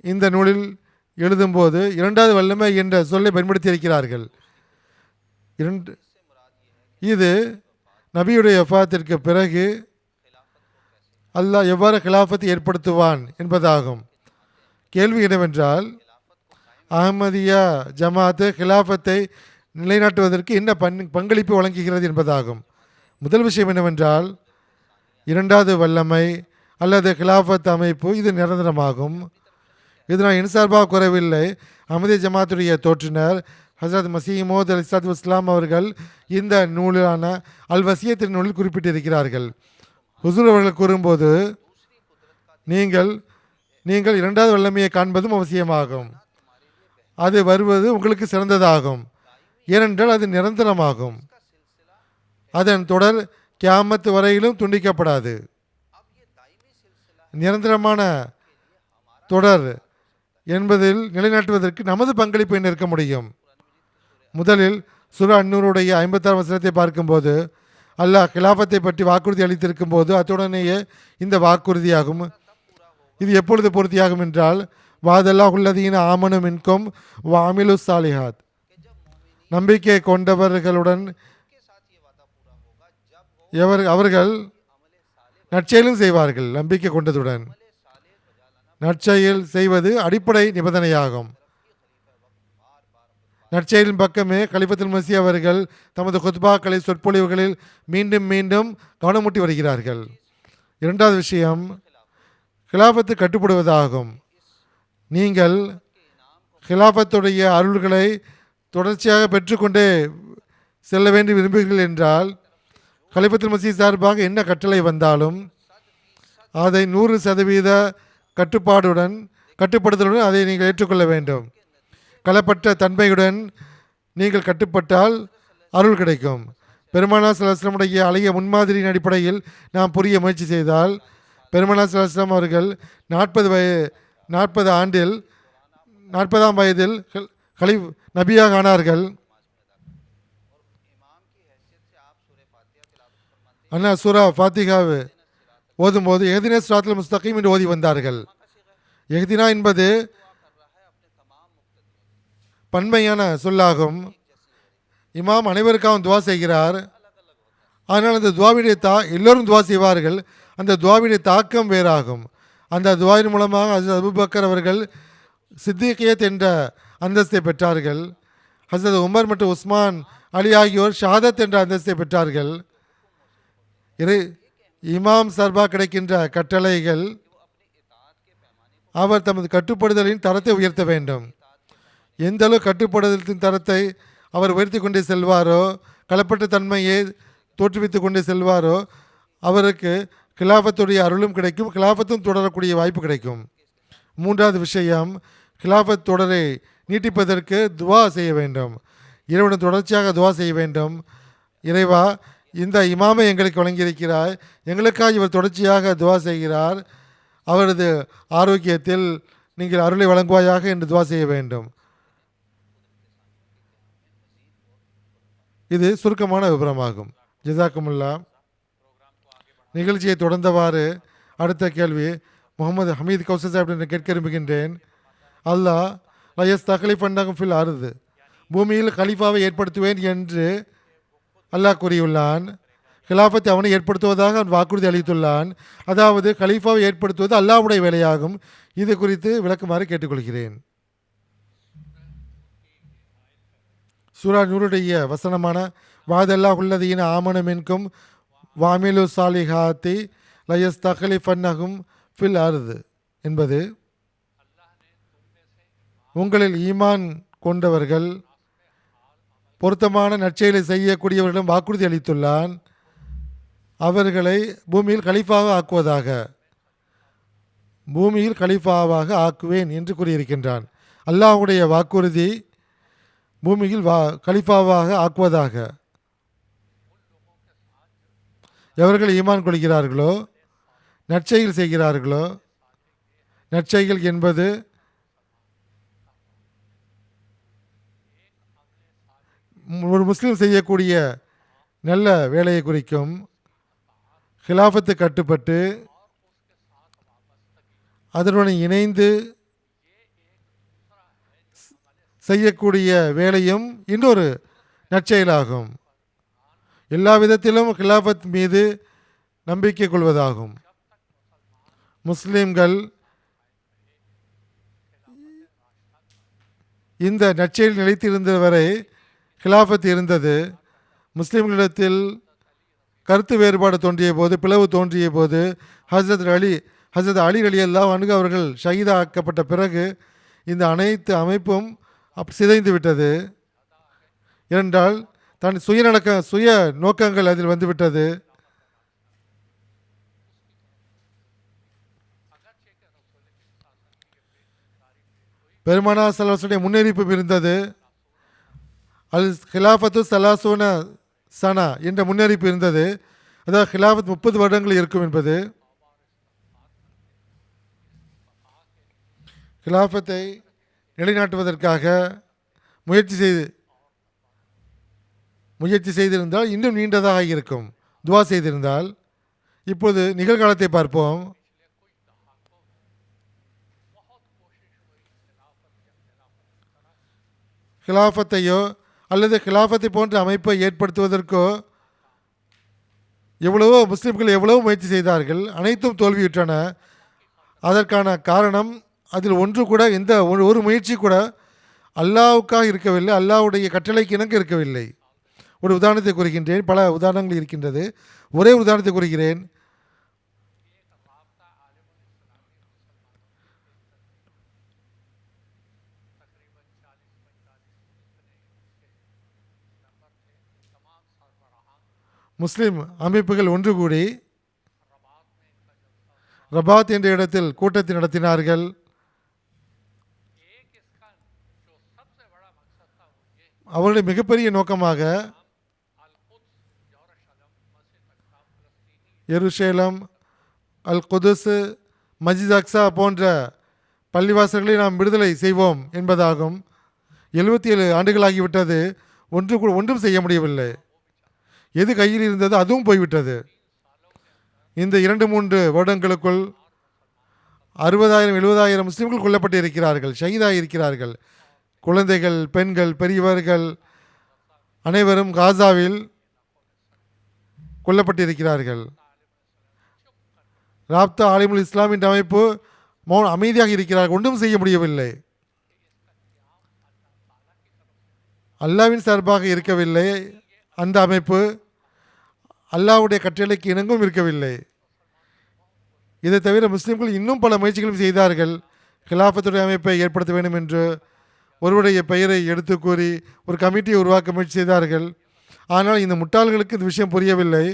இந்த நூலில் எழுதும்போது இரண்டாவது வல்லமை என்ற சொல்லை பயன்படுத்தியிருக்கிறார்கள். இது நபியுடைய வஃபாத்திற்கு பிறகு அல்லாஹ் எவ்வாறு கிலாஃபத்தை ஏற்படுத்துவான் என்பதாகும். கேள்வி என்னவென்றால், அஹ்மதியா ஜமாத்து கிலாஃபத்தை நிலைநாட்டுவதற்கு என்ன பங்களிப்பு வழங்குகிறது என்பதாகும். முதல் விஷயம் என்னவென்றால், இரண்டாவது வல்லமை அல்லது கிலாஃபத் அமைப்பு இது நிரந்தரமாகும். இது நான் இன்சார்பாக கூறவில்லை. அஹ்மதியா ஜமாத்துடைய தோற்றுனர் ஹஸ்ரத் மசீஹ் மௌஊத் அலைஹிஸ்ஸலாத்து வஸ்ஸலாம் அவர்கள் இந்த நூலான அல் வசியத்தின் நூலில் குறிப்பிட்டிருக்கிறார்கள். ஹுசூர் அவர்கள் கூறும்போது, நீங்கள் இரண்டாவது வல்லமையை காண்பதும் அவசியமாகும். அது வருவது உங்களுக்கு சிறந்ததாகும். ஏனென்றால் அது நிரந்தரமாகும். அதன் தொடர் கியாமத் வரையிலும் துண்டிக்கப்படாது. நிரந்தரமான தொடர் என்பதில் நிலைநாட்டுவதற்கு நமது பங்களிப்பை நிற்க முடியும். முதலில் சூரா அன்னூருடைய 56ஆம் வசனத்தை பார்க்கும்போது அல்லாஹ் கிலாஃபத்தை பற்றி வாக்குறுதி அளித்திருக்கும் போது அத்துடனேயே இந்த வாக்குறுதியாகும். இது எப்பொழுது பூர்த்தியாகும் என்றால், வாதல்லாஹுல்லதீன ஆமனு மின்கும் வாமிலு சாலிஹாத், நம்பிக்கை கொண்டவர்களுடன் அவர்கள் நற்செயலும் செய்வார்கள். நம்பிக்கை கொண்டதுடன் நற்செயல் செய்வது அடிப்படை நிபந்தனையாகும். நற்செயலின் பக்கமே கலிஃபத்துல் மஸீஹ் அவர்கள் தமது குத்பாக்களை சொற்பொழிவுகளில் மீண்டும் மீண்டும் கவனமூட்டி வருகிறார்கள். இரண்டாவது விஷயம் கிலாஃபத்து கட்டுப்படுவதாகும். நீங்கள் கிலாஃபத்துடைய அருள்களை தொடர்ச்சியாக பெற்றுக்கொண்டே செல்ல வேண்டி விரும்புகிறீர்கள் என்றால் கலிஃபத்துல் மஸீஹ் சார்பாக என்ன கட்டளை வந்தாலும் அதை 100% கட்டுப்படுதலுடன் அதை நீங்கள் ஏற்றுக்கொள்ள வேண்டும். களப்பட்ட தன்மையுடன் நீங்கள் கட்டுப்பட்டால் அருள் கிடைக்கும். பெருமானார் ஸல்லல்லாஹு அலைஹி வஸல்லம் அழகிய முன்மாதிரியின் அடிப்படையில் நாம் புரிய முயற்சி செய்தால் பெருமானார் ஸல்லல்லாஹு அலைஹி வஸல்லம் அவர்கள் 40ஆம் வயதில் நபியாக ஆனார்கள். அண்ணா சூரா ஃபாத்திகாவை ஓதும்போது எஹ்தினா ஸிராத்தல் முஸ்தகீம் என்று ஓதி வந்தார்கள். எஹ்தினா என்பது பன்மையான சொல்லாகும். இமாம் அனைவருக்காகவும் துவா செய்கிறார். ஆனால் அந்த துவாவுடைய எல்லோரும் துவா செய்வார்கள். அந்த துவாவுடைய தாக்கம் வேறாகும். அந்த துவாவின் மூலமாக ஹஸரத் அபூபக்கர் அவர்கள் சித்திகியத் என்ற அந்தஸ்தை பெற்றார்கள். ஹஸரத் உமர் மற்றும் உஸ்மான் அலி ஆகியோர் ஷஹாதத் என்ற அந்தஸ்தை பெற்றார்கள். இமாம் சார்பாக கிடைக்கின்ற கட்டளைகள் அவர் தமது கட்டுப்படுதலின் தரத்தை உயர்த்த வேண்டும். எந்த அளவு கட்டுப்படுதலின் தரத்தை அவர் உயர்த்தி கொண்டே செல்வாரோ, களப்பட்ட தன்மையை தோற்றுவித்து கொண்டே செல்வாரோ, அவருக்கு கிலாஃபத்துடைய அருளும் கிடைக்கும், கிலாஃபத்தும் தொடரக்கூடிய வாய்ப்பு கிடைக்கும். மூன்றாவது விஷயம், கிலாஃபத் தொடரை நீட்டிப்பதற்கு துவா செய்ய வேண்டும். இறைவனுடன் தொடர்ச்சியாக துவா செய்ய வேண்டும். இறைவா, இந்த இமாமை எங்களுக்கு வழங்கியிருக்கிறார், எங்களுக்காக இவர் தொடர்ச்சியாக துவா செய்கிறார், அவரது ஆரோக்கியத்தில் நீங்கள் அருளை வழங்குவாயாக என்று துவா செய்ய வேண்டும். இது சுருக்கமான விவரமாகும். ஜஸாக்குமுல்லா. நிகழ்ச்சியை தொடர்ந்தவாறு அடுத்த கேள்வி முகமது ஹமீத் கௌசர் சாஹிப் என்று கேட்க விரும்புகின்றேன். அல்லாஹ் லயஸ் தக்லீஃபன்னகும் ஃபில் அர்து, பூமியில் கலீஃபாவை ஏற்படுத்துவேன் என்று அல்லாஹ் கூறியுள்ளான். கிலாஃபத்தை அவனை ஏற்படுத்துவதாக அவன் வாக்குறுதி அளித்துள்ளான். அதாவது கலீஃபாவை ஏற்படுத்துவது அல்லாஹ்வுடைய வேலையாகும். இது குறித்து விளக்குமாறு கேட்டுக்கொள்கிறேன். சூரா நூருடைய வசனமான வாதல்லாஹ் உள்ளதீன ஆமனமின்கும் வாமிலு சாலிஹாத்தி லயஸ் தக்லீஃபன்னகும் ஃபில் அர்து என்பது, உங்களில் ஈமான் கொண்டவர்கள் பொருத்தமான நற்செயலை செய்யக்கூடியவர்களிடம் வாக்குறுதி அளித்துள்ளான், அவர்களை பூமியில் கலீஃபாவாக ஆக்குவேன் என்று கூறியிருக்கின்றான். அல்லாஹ்வுடைய வாக்குறுதி பூமியில் கலீஃபாவாக ஆக்குவதாக. எவர்கள் ஈமான் கொள்கிறார்களோ, நற்செயல் செய்கிறார்களோ, நற்செயல் என்பது ஒரு முஸ்லீம் செய்யக்கூடிய நல்ல வேலையை குறிக்கும். ஹிலாஃபத்து கட்டுப்பட்டு அதனுடன் இணைந்து செய்யக்கூடிய வேலையும் இன்னொரு நற்செயலாகும். எல்லா விதத்திலும் ஹிலாஃபத் மீது நம்பிக்கை கொள்வதாகும். முஸ்லீம்கள் இந்த நற்செயல் நிலைத்திருந்த வரை ஹிலாஃபத் இருந்தது. முஸ்லீம்களிடத்தில் கருத்து வேறுபாடு தோன்றிய போது, பிளவு தோன்றிய போது ஹஸரத் அலி ரலியல்லாஹு அன்ஹு அவர்கள் ஷஹீதா ஆக்கப்பட்ட பிறகு இந்த அனைத்து அமைப்பும் சிதைந்து விட்டது. ஏனென்றால் தன் சுய நோக்கங்கள் அதில் வந்துவிட்டது. பெருமானார் ஸல்லல்லாஹு அலைஹி வஸல்லம் முன்னறிவிப்பு இருந்தது. அல் ஹிலாஃபத்து சலாசூன சனா என்ற முன்னறிவிப்பு இருந்தது. அதாவது ஹிலாஃபத் 30 வருடங்கள் இருக்கும் என்பது. ஹிலாஃபத்தை நிலைநாட்டுவதற்காக முயற்சி செய்திருந்தால் இன்னும் நீண்டதாக இருக்கும், துவா செய்திருந்தால். இப்போது நிகழ்காலத்தை பார்ப்போம். ஹிலாஃபத்தையோ அல்லது ஹிலாஃபத்தை போன்ற அமைப்பை ஏற்படுத்துவதற்கோ எவ்வளவோ முஸ்லிம்கள் எவ்வளவோ முயற்சி செய்தார்கள், அனைத்தும் தோல்வியுற்றன. அதற்கான காரணம் அதில் ஒன்று கூட எந்த ஒரு முயற்சி கூட அல்லாஹ்வுக்காக இருக்கவில்லை, அல்லாஹ்வுடைய கட்டளைக்கு இணங்க இருக்கவில்லை. ஒரு உதாரணத்தை கூறுகின்றேன், பல உதாரணங்கள் இருக்கின்றது. ஒரே உதாரணத்தை கூறுகிறேன். முஸ்லிம் அமைப்புகள் ஒன்று கூடி ரபாத் என்ற இடத்தில் கூட்டத்தை நடத்தினார்கள். அவருடைய மிகப்பெரிய நோக்கமாக எருஷலேம், அல் குதுஸ், மஸ்ஜித் அக்ஸா போன்ற பள்ளிவாசல்களை நாம் விடுதலை செய்வோம் என்பதாகும். 77 ஆண்டுகளாகிவிட்டது, ஒன்றும் செய்ய முடியவில்லை. எது கையில் இருந்ததோ அதுவும் போய்விட்டது. இந்த 2-3 வருடங்களுக்குள் 60,000-70,000 முஸ்லிம்கள் கொல்லப்பட்டு இருக்கிறார்கள், ஷஹீதாகி இருக்கிறார்கள். குழந்தைகள், பெண்கள், பெரியவர்கள் அனைவரும் காசாவில் கொல்லப்பட்டிருக்கிறார்கள். ராப்தா ஆலிமுல் இஸ்லாம் என்ற அமைப்பு அமைதியாக இருக்கிறார்கள், ஒன்றும் செய்ய முடியவில்லை. அல்லாவின் சார்பாக இருக்கவில்லை அந்த அமைப்பு, அல்லாஹ்வுடைய கட்டளைக்கு இணங்கும் இருக்கவில்லை. இதை தவிர முஸ்லிம்கள் இன்னும் பல முயற்சிகளும் செய்தார்கள். கிலாஃபத்துடைய அமைப்பை ஏற்படுத்த வேண்டும் என்று ஒருவருடைய பெயரை எடுத்து கூறி ஒரு கமிட்டியை உருவாக்க முயற்சி செய்தார்கள். ஆனால் இந்த முட்டாள்களுக்கு இந்த விஷயம் புரியவில்லை.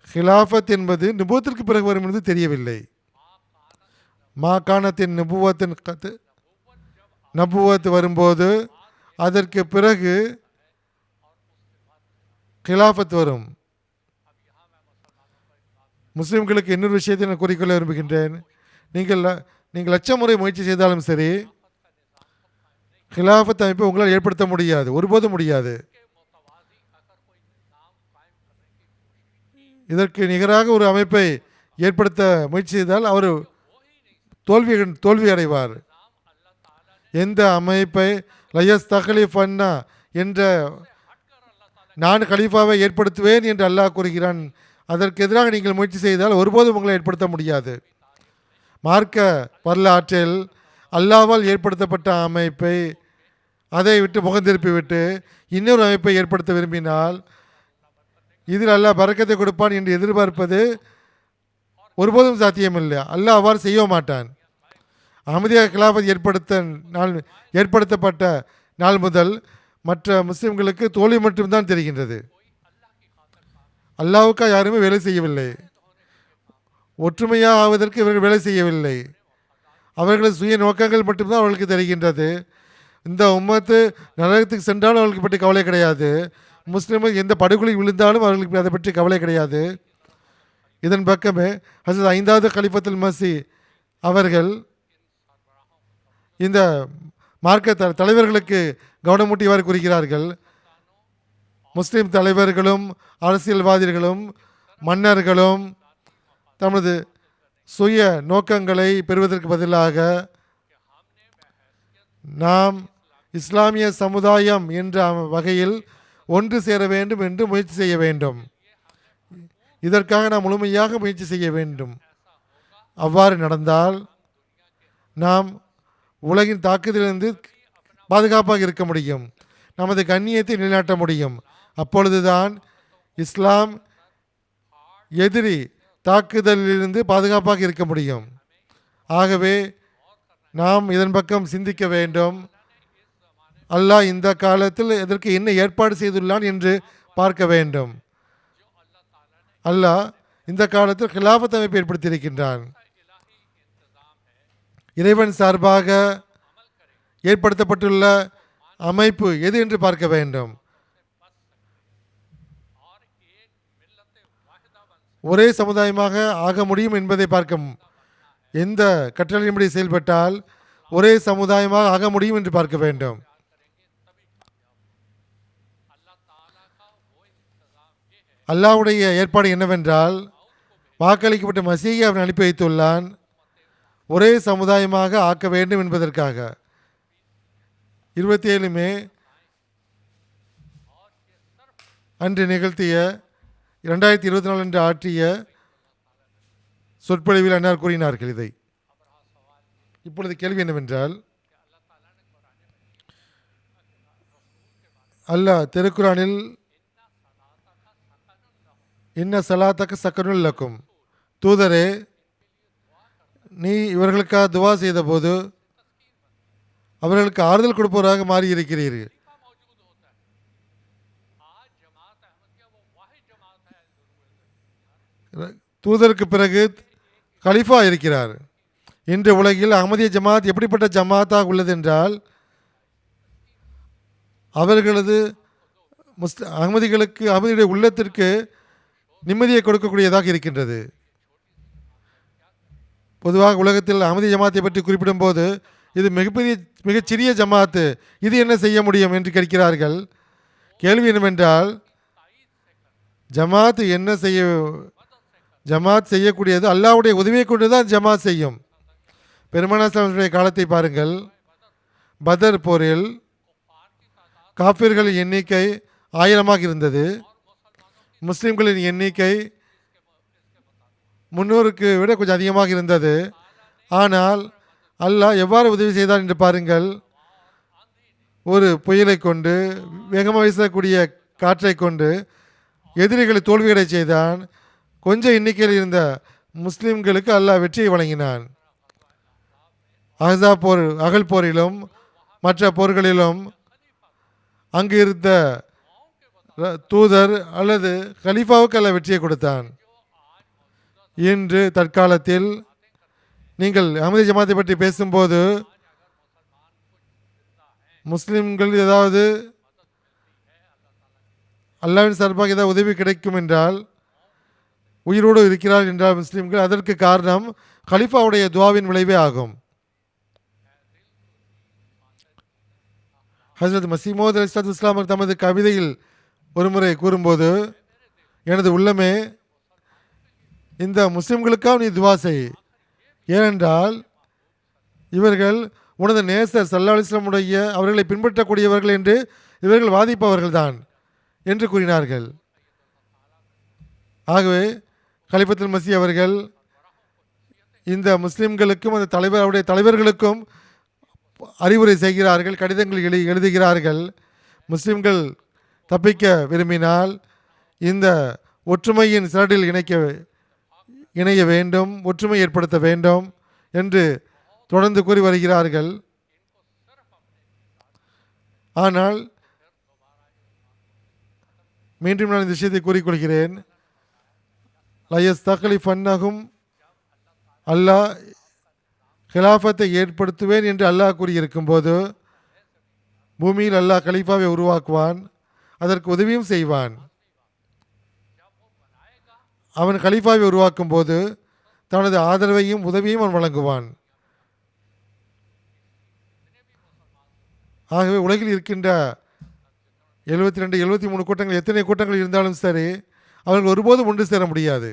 ஹிலாஃபத் என்பது நுபுவத்திற்கு பிறகு வரும் என்று தெரியவில்லை. மாகாணத்தின் நபுவத் வரும்போது அதற்கு பிறகு ஹிலாஃபத் வரும். முஸ்லிம்களுக்கு இன்னொரு விஷயத்தை நான் கூறிக்கொள்ள விரும்புகின்றேன். நீங்கள் லட்சம் முறை முயற்சி செய்தாலும் சரி, ஹிலாஃபத் அமைப்பை உங்களால் ஏற்படுத்த முடியாது, ஒருபோதும் முடியாது. இதற்கு நிகராக ஒரு அமைப்பை ஏற்படுத்த முயற்சி செய்தால் அவர் தோல்வி அடைவார். எந்த அமைப்பை லயஸ் தஹ்லீஃப் அன்னா என்ற நான் கலீஃபாவை ஏற்படுத்துவேன் என்று அல்லாஹ் கூறுகிறான், அதற்கு எதிராக நீங்கள் முயற்சி செய்தால் ஒருபோதும் உங்களை ஏற்படுத்த முடியாது. மார்க்க வரலாற்றில் அல்லாஹ்வால் ஏற்படுத்தப்பட்ட அமைப்பை அதை விட்டு முகந்திருப்பிவிட்டு இன்னொரு அமைப்பை ஏற்படுத்த விரும்பினால் இதில் அல்லாஹ் பரக்கத்தை கொடுப்பான் என்று எதிர்பார்ப்பது ஒருபோதும் சாத்தியமில்லை. அல்லாஹ் அவ்வாறு செய்ய மாட்டான். அஹ்மதியா கிலாஃபத் ஏற்படுத்தப்பட்ட நாள் முதல் மற்ற முஸ்லிம்களுக்கு தோல்வி மட்டும்தான் தெரிகின்றது. அல்லாஹ்வுக்காக யாருமே வேலை செய்யவில்லை. ஒற்றுமையாக ஆவதற்கு இவர்கள் வேலை செய்யவில்லை. அவர்களது சுய நோக்கங்கள் மட்டும்தான் அவர்களுக்கு தெரிகின்றது. இந்த உம்மத்து நரகத்துக்கு சென்றாலும் அவர்களுக்கு பற்றி கவலை கிடையாது. முஸ்லிம்கள் எந்த படுகொலை விழுந்தாலும் அவர்களுக்கு அதை பற்றி கவலை கிடையாது. இதன் பக்கமே ஹசரத் 5வது கலிஃபத்துல் மசி அவர்கள் இந்த மார்க்க தலைவர்களுக்கு கவனமூட்டியவாறு கூறுகிறார்கள். முஸ்லிம் தலைவர்களும் அரசியல்வாதிகளும் மன்னர்களும் தமது சுய நோக்கங்களை பெறுவதற்கு பதிலாக நாம் இஸ்லாமிய சமுதாயம் என்ற வகையில் ஒன்று சேர வேண்டும் என்று முயற்சி செய்ய வேண்டும். இதற்காக நாம் முழுமையாக முயற்சி செய்ய வேண்டும். அவ்வாறு நடந்தால் நாம் உலகின் தாக்குதலிலிருந்து பாதுகாப்பாக இருக்க முடியும், நமது கண்ணியத்தை நிலைநாட்ட முடியும். அப்பொழுதுதான் இஸ்லாம் எதிரி தாக்குதலிலிருந்து பாதுகாப்பாக இருக்க முடியும். ஆகவே நாம் இதன் பக்கம் சிந்திக்க வேண்டும். அல்லாஹ் இந்த காலத்தில் இதற்கு என்ன ஏற்பாடு செய்துள்ளான் என்று பார்க்க வேண்டும். அல்லாஹ் இந்த காலத்தில் கிலாஃபத் அமைப்பை ஏற்படுத்தியிருக்கின்றான். இறைவன் சார்பாக ஏற்படுத்தப்பட்டுள்ள அமைப்பு எது என்று பார்க்க வேண்டும். ஒரே சமுதாயமாக ஆக முடியும் என்பதை பார்க்க, எந்த கட்டளையின்படி செயல்பட்டால் ஒரே சமுதாயமாக ஆக முடியும் என்று பார்க்க வேண்டும். அல்லாஹ்வுடைய ஏற்பாடு என்னவென்றால், வாக்களிக்கப்பட்ட மசீஹை அவன் அனுப்பி வைத்துள்ளான் ஒரே சமுதாயமாக ஆக்க வேண்டும் என்பதற்காக. 27 மே அன்று நிகழ்த்திய 2024 அன்று ஆற்றிய சொற்பொழிவில் அன்னார் கூறினார்கள் இதை. இப்பொழுது கேள்வி என்னவென்றால், அல்லாஹ் திருக்குரானில் இன்ன சலாத்தக்க சக்கனுல் லக்கும், தூதரே நீ இவர்களுக்காக துவா செய்த போது அவர்களுக்கு ஆறுதல் கொடுப்பவராக மாறியிருக்கிறீர்கள். தூதருக்கு பிறகு கலிஃபா இருக்கிறார். இன்று உலகில் அஹ்மதிய ஜமாத் எப்படிப்பட்ட ஜமாத்தாக உள்ளது என்றால், அவர்களது அஹ்மதியுடைய உள்ளத்திற்கு நிம்மதியை கொடுக்கக்கூடியதாக இருக்கின்றது. பொதுவாக உலகத்தில் அஹ்மதி ஜமாத்தை பற்றி குறிப்பிடும்போது இது மிகச்சிறிய ஜமாத்து, இது என்ன செய்ய முடியும் என்று கேட்கிறார்கள். கேள்வி என்னவென்றால், ஜமாத் செய்யக்கூடியது அல்லாஹ்வுடைய உதவியை கொண்டு தான் ஜமாத் செய்யும். பெருமானார் காலத்தை பாருங்கள். பதர் போரில் காஃபிர்களின் எண்ணிக்கை 1000 இருந்தது. முஸ்லிம்களின் எண்ணிக்கை 300க்கு விட கொஞ்சம் அதிகமாக இருந்தது. ஆனால் அல்லாஹ் எவ்வாறு உதவி செய்தார் என்று பாருங்கள். ஒரு புயலை கொண்டு, வேகமாக வீசக்கூடிய காற்றை கொண்டு எதிரிகளை தோல்வியடை செய்தான். கொஞ்சம் எண்ணிக்கையில் இருந்த முஸ்லிம்களுக்கு அல்லாஹ் வெற்றியை வழங்கினான். அகல் போரிலும் மற்ற போர்களிலும் அங்கு இருந்த தூதர் அல்லது கலீஃபாவுக்கு அல்லாஹ் வெற்றியை கொடுத்தான். இன்று தற்காலத்தில் நீங்கள் அஹ்மதி ஜமாத்தை பற்றி பேசும்போது முஸ்லிம்கள் ஏதாவது அல்லாஹ்வின் சார்பாக ஏதாவது உதவி கிடைக்கும் என்றால், உயிரோடு இருக்கிறார் என்றால் முஸ்லிம்கள், அதற்கு காரணம் கலீஃபாவுடைய துவாவின் விளைவே ஆகும். ஹஜ்ரத் மஸீஹ் மவ்ஊத் அலைஹிஸ்ஸலாத்து வஸ்ஸலாம் தமது கவிதையில் ஒருமுறை கூறும்போது, எனது உள்ளமே இந்த முஸ்லிம்களுக்காக நீ துவா செய், ஏனென்றால் இவர்கள் உனது நேசர் ஸல்லல்லாஹு அலைஹி வஸல்லம் உடைய அவர்களை பின்பற்றக்கூடியவர்கள் என்று இவர்கள் வாதிப்பவர்கள்தான் என்று கூறினார்கள். ஆகவே கலிஃபத்துல் மஸீஹ் அவர்கள் இந்த முஸ்லிம்களுக்கும் அந்த அவருடைய தலைவர்களுக்கும் அறிவுரை செய்கிறார்கள், கடிதங்கள் எழுதுகிறார்கள். முஸ்லிம்கள் தப்பிக்க விரும்பினால் இந்த ஒற்றுமையின் சிரடில் இணைய வேண்டும், ஒற்றுமை ஏற்படுத்த வேண்டும் என்று தொடர்ந்து கூறி வருகிறார்கள். ஆனால் மீண்டும் நான் இந்த விஷயத்தை கூறிக்கொள்கிறேன். லயஸ்தக்லிஃபன்னஹும், அல்லாஹ் ஹிலாஃபத்தை ஏற்படுத்துவேன் என்று அல்லாஹ் கூறியிருக்கும் போது பூமியில் அல்லாஹ் கலீஃபாவை உருவாக்குவான், அதற்கு உதவியும் செய்வான். அவன் கலீஃபாவை உருவாக்கும் போது தனது ஆதரவையும் உதவியும் அவன் வழங்குவான். ஆகவே உலகில் இருக்கின்ற 72 73 கூட்டங்கள், எத்தனை கூட்டங்கள் இருந்தாலும் சரி, அவர்கள் ஒருபோதும் ஒன்று சேர முடியாது.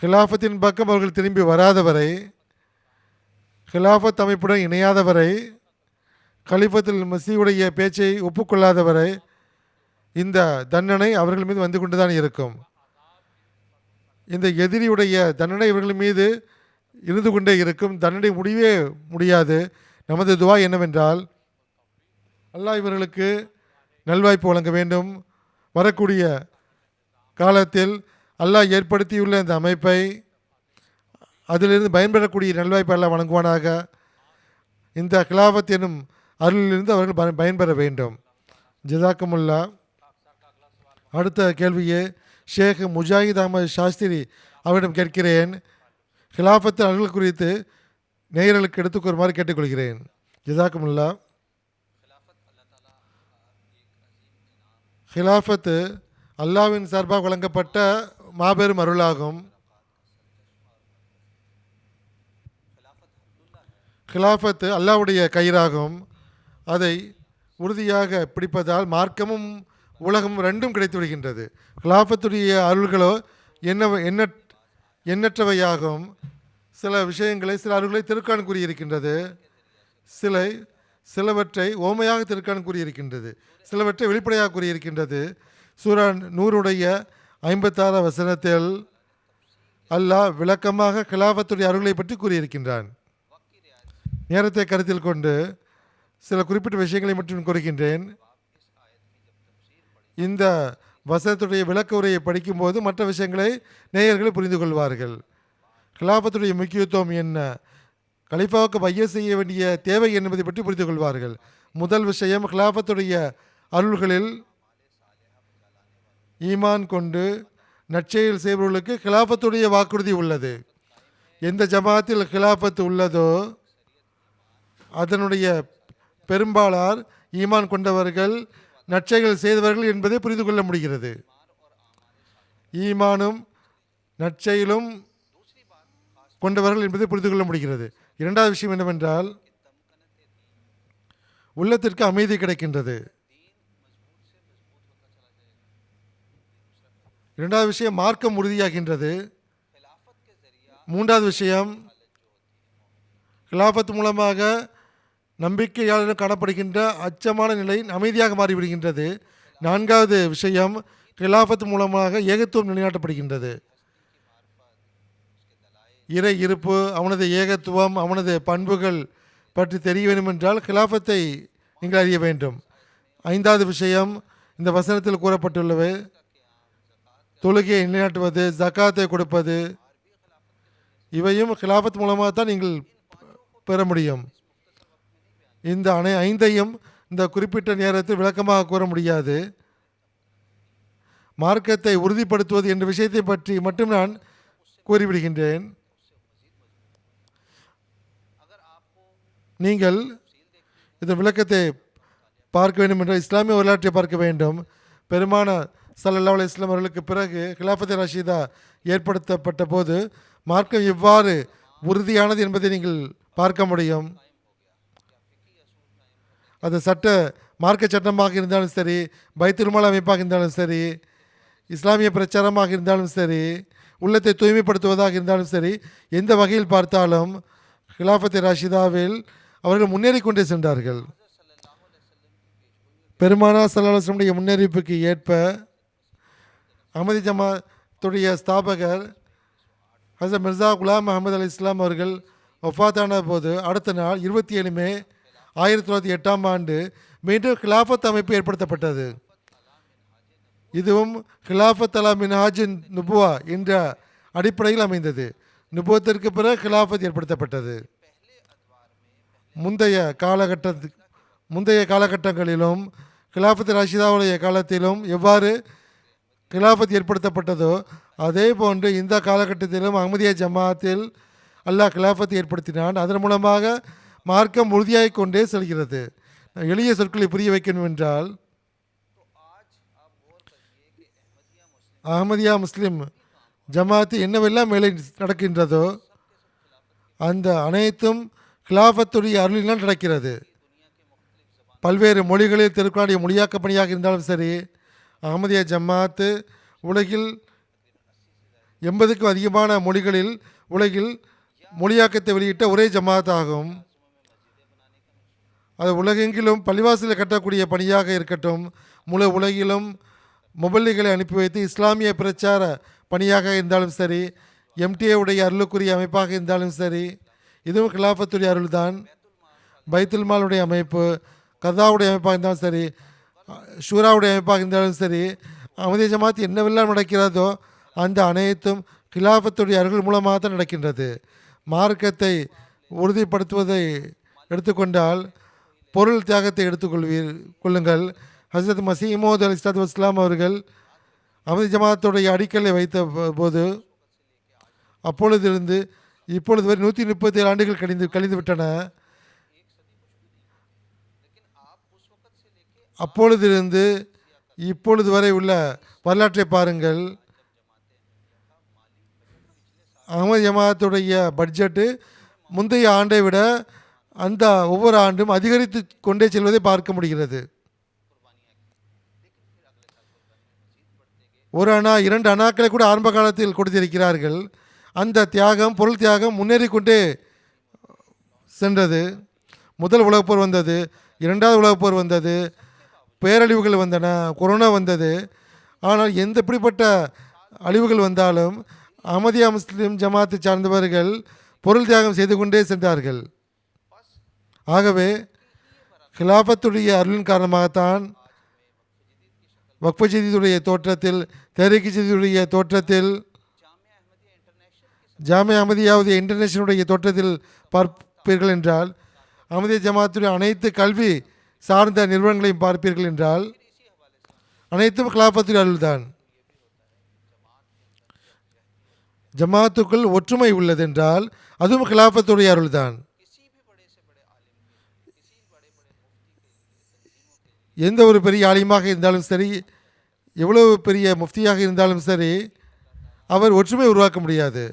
ஹிலாஃபத்தின் பக்கம் அவர்கள் திரும்பி வராதவரை, ஹிலாஃபத் அமைப்புடன் இணையாதவரை, கலிஃபத்துல் மஸீஹுடைய பேச்சை ஒப்புக்கொள்ளாதவரை இந்த தண்டனை அவர்கள் மீது வந்து கொண்டுதான் இருக்கும். இந்த எதிரியுடைய தண்டனை இவர்கள் மீது இருந்து கொண்டே இருக்கும். தண்டனை முடியவே முடியாது. நமது துவா என்னவென்றால், அல்லாஹ் இவர்களுக்கு நல்வாய்ப்பு வழங்க வேண்டும். வரக்கூடிய காலத்தில் அல்லாஹ் ஏற்படுத்தியுள்ள இந்த அமைப்பை, அதிலிருந்து பயன்பெறக்கூடிய நல்வாய்ப்பு அல்லாஹ் வழங்குவானாக. இந்த கிலாஃபத் எனும் அருளிலிருந்து அவர்கள் பயன்பெற வேண்டும். ஜஸாக்குமுல்லா. அடுத்த கேள்வியை ஷேக் முஜாஹித் அஹமது சாஸ்திரி அவரிடம் கேட்கிறேன். ஹிலாஃபத்து அருள் குறித்து நேயர்களுக்கு எடுத்துக்கூறுமாறு கேட்டுக்கொள்கிறேன். ஜஸாக்குமுல்லா. ஹிலாஃபத்து அல்லாஹ்வின் சார்பாக வழங்கப்பட்ட மாபெரும் அருளாகும். ஹிலாஃபத்து அல்லாஹ்வுடைய கயிறாகும். அதை உறுதியாக பிடிப்பதால் மார்க்கமும் உலகமும் ரெண்டும் கிடைத்து விடுகின்றது. ஹிலாஃபத்துடைய அருள்களோ எண்ணற்றவையாகும். சில விஷயங்களை, சில அருள்களை திருக்கான் கூறியிருக்கின்றது. சிலவற்றை ஓமையாக திருக்கான் கூறியிருக்கின்றது, சிலவற்றை வெளிப்படையாக கூறியிருக்கின்றது. சூரா நூருடைய 56 வசனத்தில் அல்லாஹ் விளக்கமாக கிலாஃபத்துடைய அருளை பற்றி கூறியிருக்கின்றான். நேரத்தை கருத்தில் கொண்டு சில குறிப்பிட்ட விஷயங்களை மட்டும் கூறுகின்றேன். இந்த வசனத்துடைய விளக்க உரையை படிக்கும்போது மற்ற விஷயங்களை நேயர்கள் புரிந்து கொள்வார்கள். கிலாஃபத்துடைய முக்கியத்துவம் என்ன, கலிஃபாவுக்கு பைய செய்ய வேண்டிய தேவை என்பதை பற்றி புரிந்து கொள்வார்கள். முதல் விஷயம், கிலாஃபத்துடைய அருள்களில் ஈமான் கொண்டு நற்செயல் செய்பவர்களுக்கு கிலாஃபத்துடைய வாக்குறுதி உள்ளது. எந்த ஜமாத்தில் கிலாஃபத்து உள்ளதோ அதனுடைய பெரும்பாலார் ஈமான் கொண்டவர்கள், நற்செயல்கள் செய்தவர்கள் என்பதை புரிந்து கொள்ள முடிகிறது. ஈமானும் நற்செயலும் கொண்டவர்கள் என்பதை புரிந்து கொள்ள முடிகிறது. இரண்டாவது விஷயம் என்னவென்றால், உள்ளத்திற்கு அமைதி கிடைக்கின்றது. இரண்டாவது விஷயம், மார்க்கம் உறுதியாகின்றது. மூன்றாவது விஷயம், கிலாஃபத் மூலமாக நம்பிக்கையாளர்கள் காணப்படுகின்ற அச்சமான நிலை அமைதியாக மாறிவிடுகின்றது. நான்காவது விஷயம், கிலாஃபத் மூலமாக ஏகத்துவம் நிலைநாட்டப்படுகின்றது. இறை இருப்பு, அவனது ஏகத்துவம், அவனது பண்புகள் பற்றி தெரிய வேண்டும் என்றால் கிலாஃபத்தை நீங்கள் அறிய வேண்டும். ஐந்தாவது விஷயம், இந்த வசனத்தில் கூறப்பட்டுள்ளவை தொழுகையை நிலைநாட்டுவது, ஜக்காத்தை கொடுப்பது, இவையும் கிலாஃபத் மூலமாக தான் நீங்கள் பெற முடியும். இந்த ஐந்தையும் இந்த குறிப்பிட்ட நேரத்தில் விளக்கமாக கூற முடியாது. மார்க்கத்தை உறுதிப்படுத்துவது என்ற விஷயத்தை பற்றி மட்டும் நான் கூறிவிடுகின்றேன். நீங்கள் இந்த விளக்கத்தை பார்க்க வேண்டும் என்றால் இஸ்லாமிய வரலாற்றை பார்க்க வேண்டும். பெருமான ஸல்லல்லாஹு அலைஹி வஸல்லம் அவர்களுக்கு பிறகு கிலாஃபத் ரஷீதா ஏற்படுத்தப்பட்ட போது மார்க்கம் எவ்வாறு உறுதியானது என்பதை நீங்கள் பார்க்க முடியும். அது மார்க்க சட்டமாக இருந்தாலும் சரி, பைத்துல் மால் அமைப்பாக இருந்தாலும் சரி, இஸ்லாமிய பிரச்சாரமாக இருந்தாலும் சரி, உள்ளத்தை தூய்மைப்படுத்துவதாக இருந்தாலும் சரி, எந்த வகையில் பார்த்தாலும் கிலாஃபத் ராஷிதாவில் அவர்கள் முன்னேறி கொண்டே சென்றார்கள். பெருமானா ஸல்லல்லாஹு அலைஹி வஸல்லம் முன்னறிவிப்புக்கு ஏற்ப அஹ்மதி ஜமாத்துடைய ஸ்தாபகர் ஹஸரத் மிர்சா குலாம் அஹமது அலி இஸ்லாம் அவர்கள் வஃபாத்தான போது அடுத்த நாள் 27 மே 1908 மீண்டும் கிலாஃபத் அமைப்பு ஏற்படுத்தப்பட்டது. இதுவும் கிலாஃபத் அலா மின்ஹாஜின் நுபுவா என்ற அடிப்படையில் அமைந்தது. நுபுவத்திற்கு பிறகு கிலாஃபத் ஏற்படுத்தப்பட்டது. முந்தைய காலகட்டங்களிலும் கிலாஃபத் ராஷிதாவுடைய காலத்திலும் எவ்வாறு கிலாஃபத் ஏற்படுத்தப்பட்டதோ அதே போன்று இந்த காலகட்டத்திலும் அஹ்மதியா ஜமாத்தில் அல்லாஹ் கிலாஃபத் ஏற்படுத்தினான். அதன் மூலமாக மார்க்கம் உறுதியாகி கொண்டே செல்கிறது. எளிய சொற்களை புரிய வைக்கணும் என்றால், அஹ்மதியா முஸ்லிம் ஜமாத்து என்னவெல்லாம் மேலே நடக்கின்றதோ அந்த அனைத்தும் கிலாஃபத்துடைய அருளினால் நடக்கிறது. பல்வேறு மொழிகளில் திருக்குறானுடைய மொழியாக்க பணியாக இருந்தாலும் சரி, அஹ்மதியா ஜமாத்து உலகில் 80க்கும் அதிகமான மொழிகளில் உலகில் மொழியாக்கத்தை வெளியிட்ட ஒரே ஜமாத் ஆகும். அது உலகெங்கிலும் பள்ளிவாசலில் கட்டக்கூடிய பணியாக இருக்கட்டும், முழு உலகிலும் மொபைல்களை அனுப்பி வைத்து இஸ்லாமிய பிரச்சார பணியாக இருந்தாலும் சரி, எம்டிஏ உடைய அருளுக்குரிய அமைப்பாக இருந்தாலும் சரி, இதுவும் கிலாஃபத்துடைய அருள் தான். பைத்துல் மாலுடைய அமைப்பு, கதாவுடைய அமைப்பாக இருந்தாலும் சரி, ஷூராவுடைய அமைப்பாக இருந்தாலும் சரி, அஹ்மதியா ஜமாத் என்னவெல்லாம் நடக்கிறதோ அந்த அனைத்தும் கிலாஃபத்துடைய அருள் மூலமாக தான் நடக்கின்றது. மார்க்கத்தை உறுதிப்படுத்துவதை எடுத்துக்கொண்டால் பொருள் தியாகத்தை கொள்ளுங்கள். ஹஸரத் மஸீஹ் மவ்ஊத் அலைஹிஸ்ஸலாத்து வஸ்ஸலாம் அவர்கள் அஹ்மதியா ஜமாத்துடைய அடிக்கலை வைத்த போது அப்பொழுதிருந்து இப்பொழுது வரை 137 ஆண்டுகள் கழிந்து விட்டன. அப்பொழுதிருந்து இப்பொழுது வரை உள்ள வரலாற்றை பாருங்கள். அஹ்மதியா ஜமாத்துடைய பட்ஜெட்டு முந்தைய ஆண்டை விட அந்த ஒவ்வொரு ஆண்டும் அதிகரித்து கொண்டே செல்வதை பார்க்க முடிகிறது. 1 அணா 2 அணாக்களை கூட ஆரம்ப காலத்தில் கொடுத்திருக்கிறார்கள். அந்த தியாகம், பொருள் தியாகம் முன்னேறி கொண்டே சென்றது. முதல் உலகப்போர் வந்தது, 2வது உலகப்போர் வந்தது, பேரழிவுகள் வந்தன, கொரோனா வந்தது. ஆனால் எப்படிப்பட்ட அழிவுகள் வந்தாலும் அஹமதியா முஸ்லிம் ஜமாத்தை சார்ந்தவர்கள் பொருள் தியாகம் செய்து கொண்டே சென்றார்கள். ஆகவே கிலாபத்துடைய அருளின் காரணமாகத்தான் வக்ஃபு ஜதீதுடைய தோற்றத்தில், தெஹ்ரீக் ஜதீதுடைய தோற்றத்தில், ஜாமியா அஹமதியாவுடைய இன்டர்நேஷனலுடைய தோற்றத்தில் பார்ப்பீர்கள் என்றால், அஹமதியா ஜமாத்துடைய அனைத்து கல்வி சார்ந்த நிறுவனங்களையும் பார்ப்பீர்கள் என்றால் அனைத்தும் கிலாபத்துடைய அருள்தான். ஜமாத்துக்குள் ஒற்றுமை உள்ளதென்றால் அதுவும் கிலாபத்துடைய அருள்தான். எந்த ஒரு பெரிய ஆலிமாக இருந்தாலும் சரி, எவ்வளவு பெரிய முஃப்தியாக இருந்தாலும் சரி, அவர் ஒற்றுமை உருவாக்க முடியாது.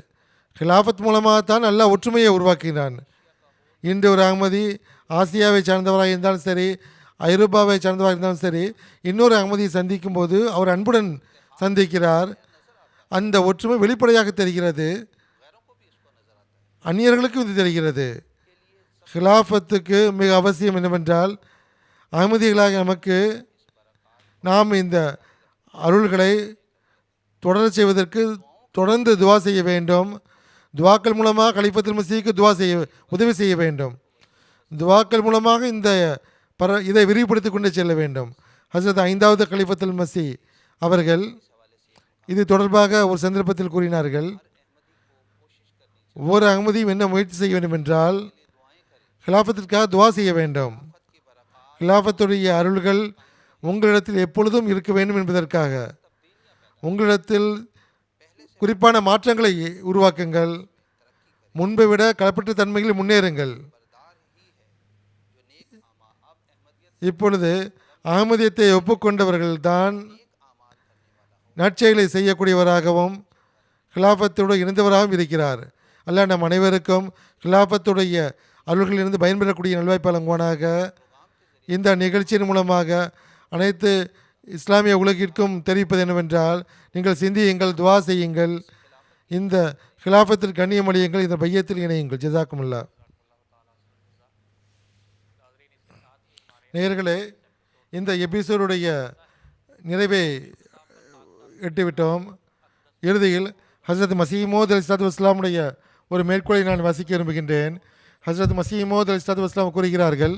கிலாஃபத் மூலமாகத்தான் அல்லாஹ் ஒற்றுமையை உருவாக்கினான். இன்று ஒரு அகமதி ஆசியாவை சார்ந்தவராக இருந்தாலும் சரி, ஐரோப்பாவை சார்ந்தவராக இருந்தாலும் சரி, இன்னொரு அகமதியை சந்திக்கும் போது அவர் அன்புடன் சந்திக்கிறார். அந்த ஒற்றுமை வெளிப்படையாக தெரிகிறது, அந்நியர்களுக்கும் இது தெரிகிறது. கிலாஃபத்துக்கு மிக அவசியம் என்னவென்றால், அகமதிகளாக நமக்கு நாம் இந்த அருள்களை தொடர செய்வதற்கு தொடர்ந்து துவா செய்ய வேண்டும். துவாக்கள் மூலமாக கலிஃபத்துல் மசீஹ்க்கு உதவி செய்ய வேண்டும். துவாக்கள் மூலமாக இதை விரிவுபடுத்தி கொண்டே செல்ல வேண்டும். ஹஸரத் 5வது கலிஃபத்துல் மசீஹ் அவர்கள் இது தொடர்பாக ஒரு சந்தர்ப்பத்தில் கூறினார்கள், ஒவ்வொரு அகமதியும் என்ன முயற்சி செய்ய வேண்டும் என்றால் கிலாஃபத்திற்காக துவா செய்ய வேண்டும். கிலாஃபத்துடைய அருள்கள் உங்களிடத்தில் எப்பொழுதும் இருக்க வேண்டும் என்பதற்காக உங்களிடத்தில் குறிப்பான மாற்றங்களை உருவாக்குங்கள். முன்பை விட களப்பற்ற தன்மைகளில் முன்னேறுங்கள். இப்பொழுது அகமதியத்தை ஒப்புக்கொண்டவர்கள்தான் நற்செயலை செய்யக்கூடியவராகவும் கிலாஃபத்தோடு இணைந்தவராகவும் இருக்கிறார். அல்லாஹ் நம் அனைவருக்கும் கிலாஃபத்துடைய அருள்களிலிருந்து பயன்பெறக்கூடிய நல்வாய்ப்பு வழங்குவானாக. இந்த நிகழ்ச்சியின் மூலமாக அனைத்து இஸ்லாமிய உலகிற்கும் தெரிவிப்பது என்னவென்றால், நீங்கள் சிந்தியுங்கள், துவா செய்யுங்கள், இந்த கிலாஃபத்தில் கண்ணியம் அடையுங்கள், இந்த பையத்தில் இணையுங்கள். ஜஸாக்குமுல்லா. நேயர்களே, இந்த எபிசோடுடைய நிறைவை எட்டிவிட்டோம். இறுதியில் ஹஸ்ரத் மஸீஹ் மவ்ஊத் அலைஹிஸ்ஸலாத்து வஸ்ஸலாமுடைய ஒரு மேற்கோளை நான் வாசிக்க விரும்புகின்றேன். ஹஸ்ரத் மஸீஹ் மவ்ஊத் அலைஹிஸ்ஸலாத்து வஸ்ஸலாம் கூறுகிறார்கள்,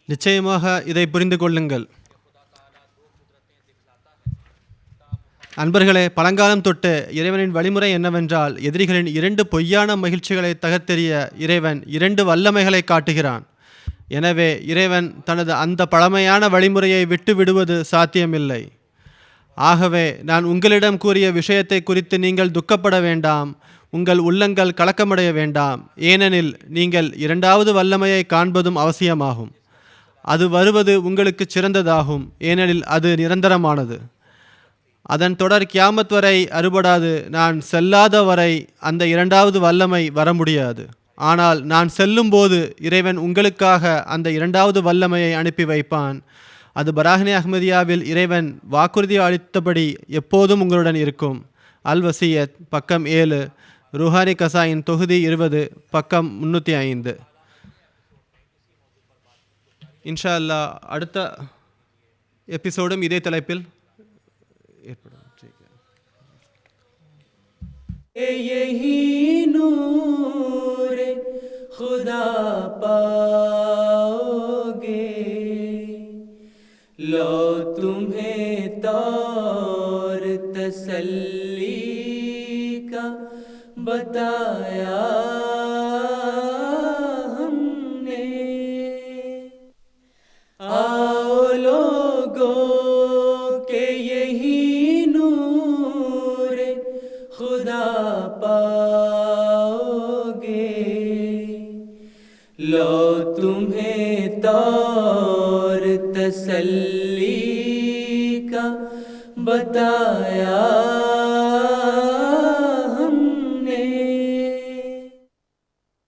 நிச்சயமாக இதை புரிந்து கொள்ளுங்கள் அன்பர்களே. பழங்காலம் தொட்டு இறைவனின் வழிமுறை என்னவென்றால், எதிரிகளின் 2 பொய்யான மகிழ்ச்சிகளை தகர்த்தெறிய இறைவன் 2 வல்லமைகளை காட்டுகிறான். எனவே இறைவன் தனது அந்த பழமையான வழிமுறையை விட்டு விடுவது சாத்தியமில்லை. ஆகவே நான் உங்களிடம் கூறிய விஷயத்தை குறித்து நீங்கள் துக்கப்பட வேண்டாம், உங்கள் உள்ளங்கள் கலக்கமடைய வேண்டாம். ஏனெனில் நீங்கள் 2வது வல்லமையை காண்பதும் அவசியமாகும். அது வருவது உங்களுக்கு சிறந்ததாகும், ஏனெனில் அது நிரந்தரமானது. அதன் தொடர் கியாமத் வரை அறுபடாது. நான் செல்லாத வரை அந்த 2வது வல்லமை வர முடியாது. ஆனால் நான் செல்லும்போது இறைவன் உங்களுக்காக அந்த 2வது வல்லமையை அனுப்பி வைப்பான். அது பராஹினி அஹ்மதியாவில் இறைவன் வாக்குறுதி அளித்தபடி எப்போதும் உங்களுடன் இருக்கும். அல் வசியத் பக்கம் 7, ருஹானி கசாயின் தொகுதி 20 பக்கம் 305. இன்ஷா அல்லாஹ் அடுத்த எபிசோடும் இதே தலைப்பில் ஏற்படும். यही नूर खुदा पाओगे, लो तुम्हें तौर तसल्ली का बताया हमने। आओ लोगों के यही नूर खुदा पाओगे, लो तुम्हें तौर तसल्ली का बताया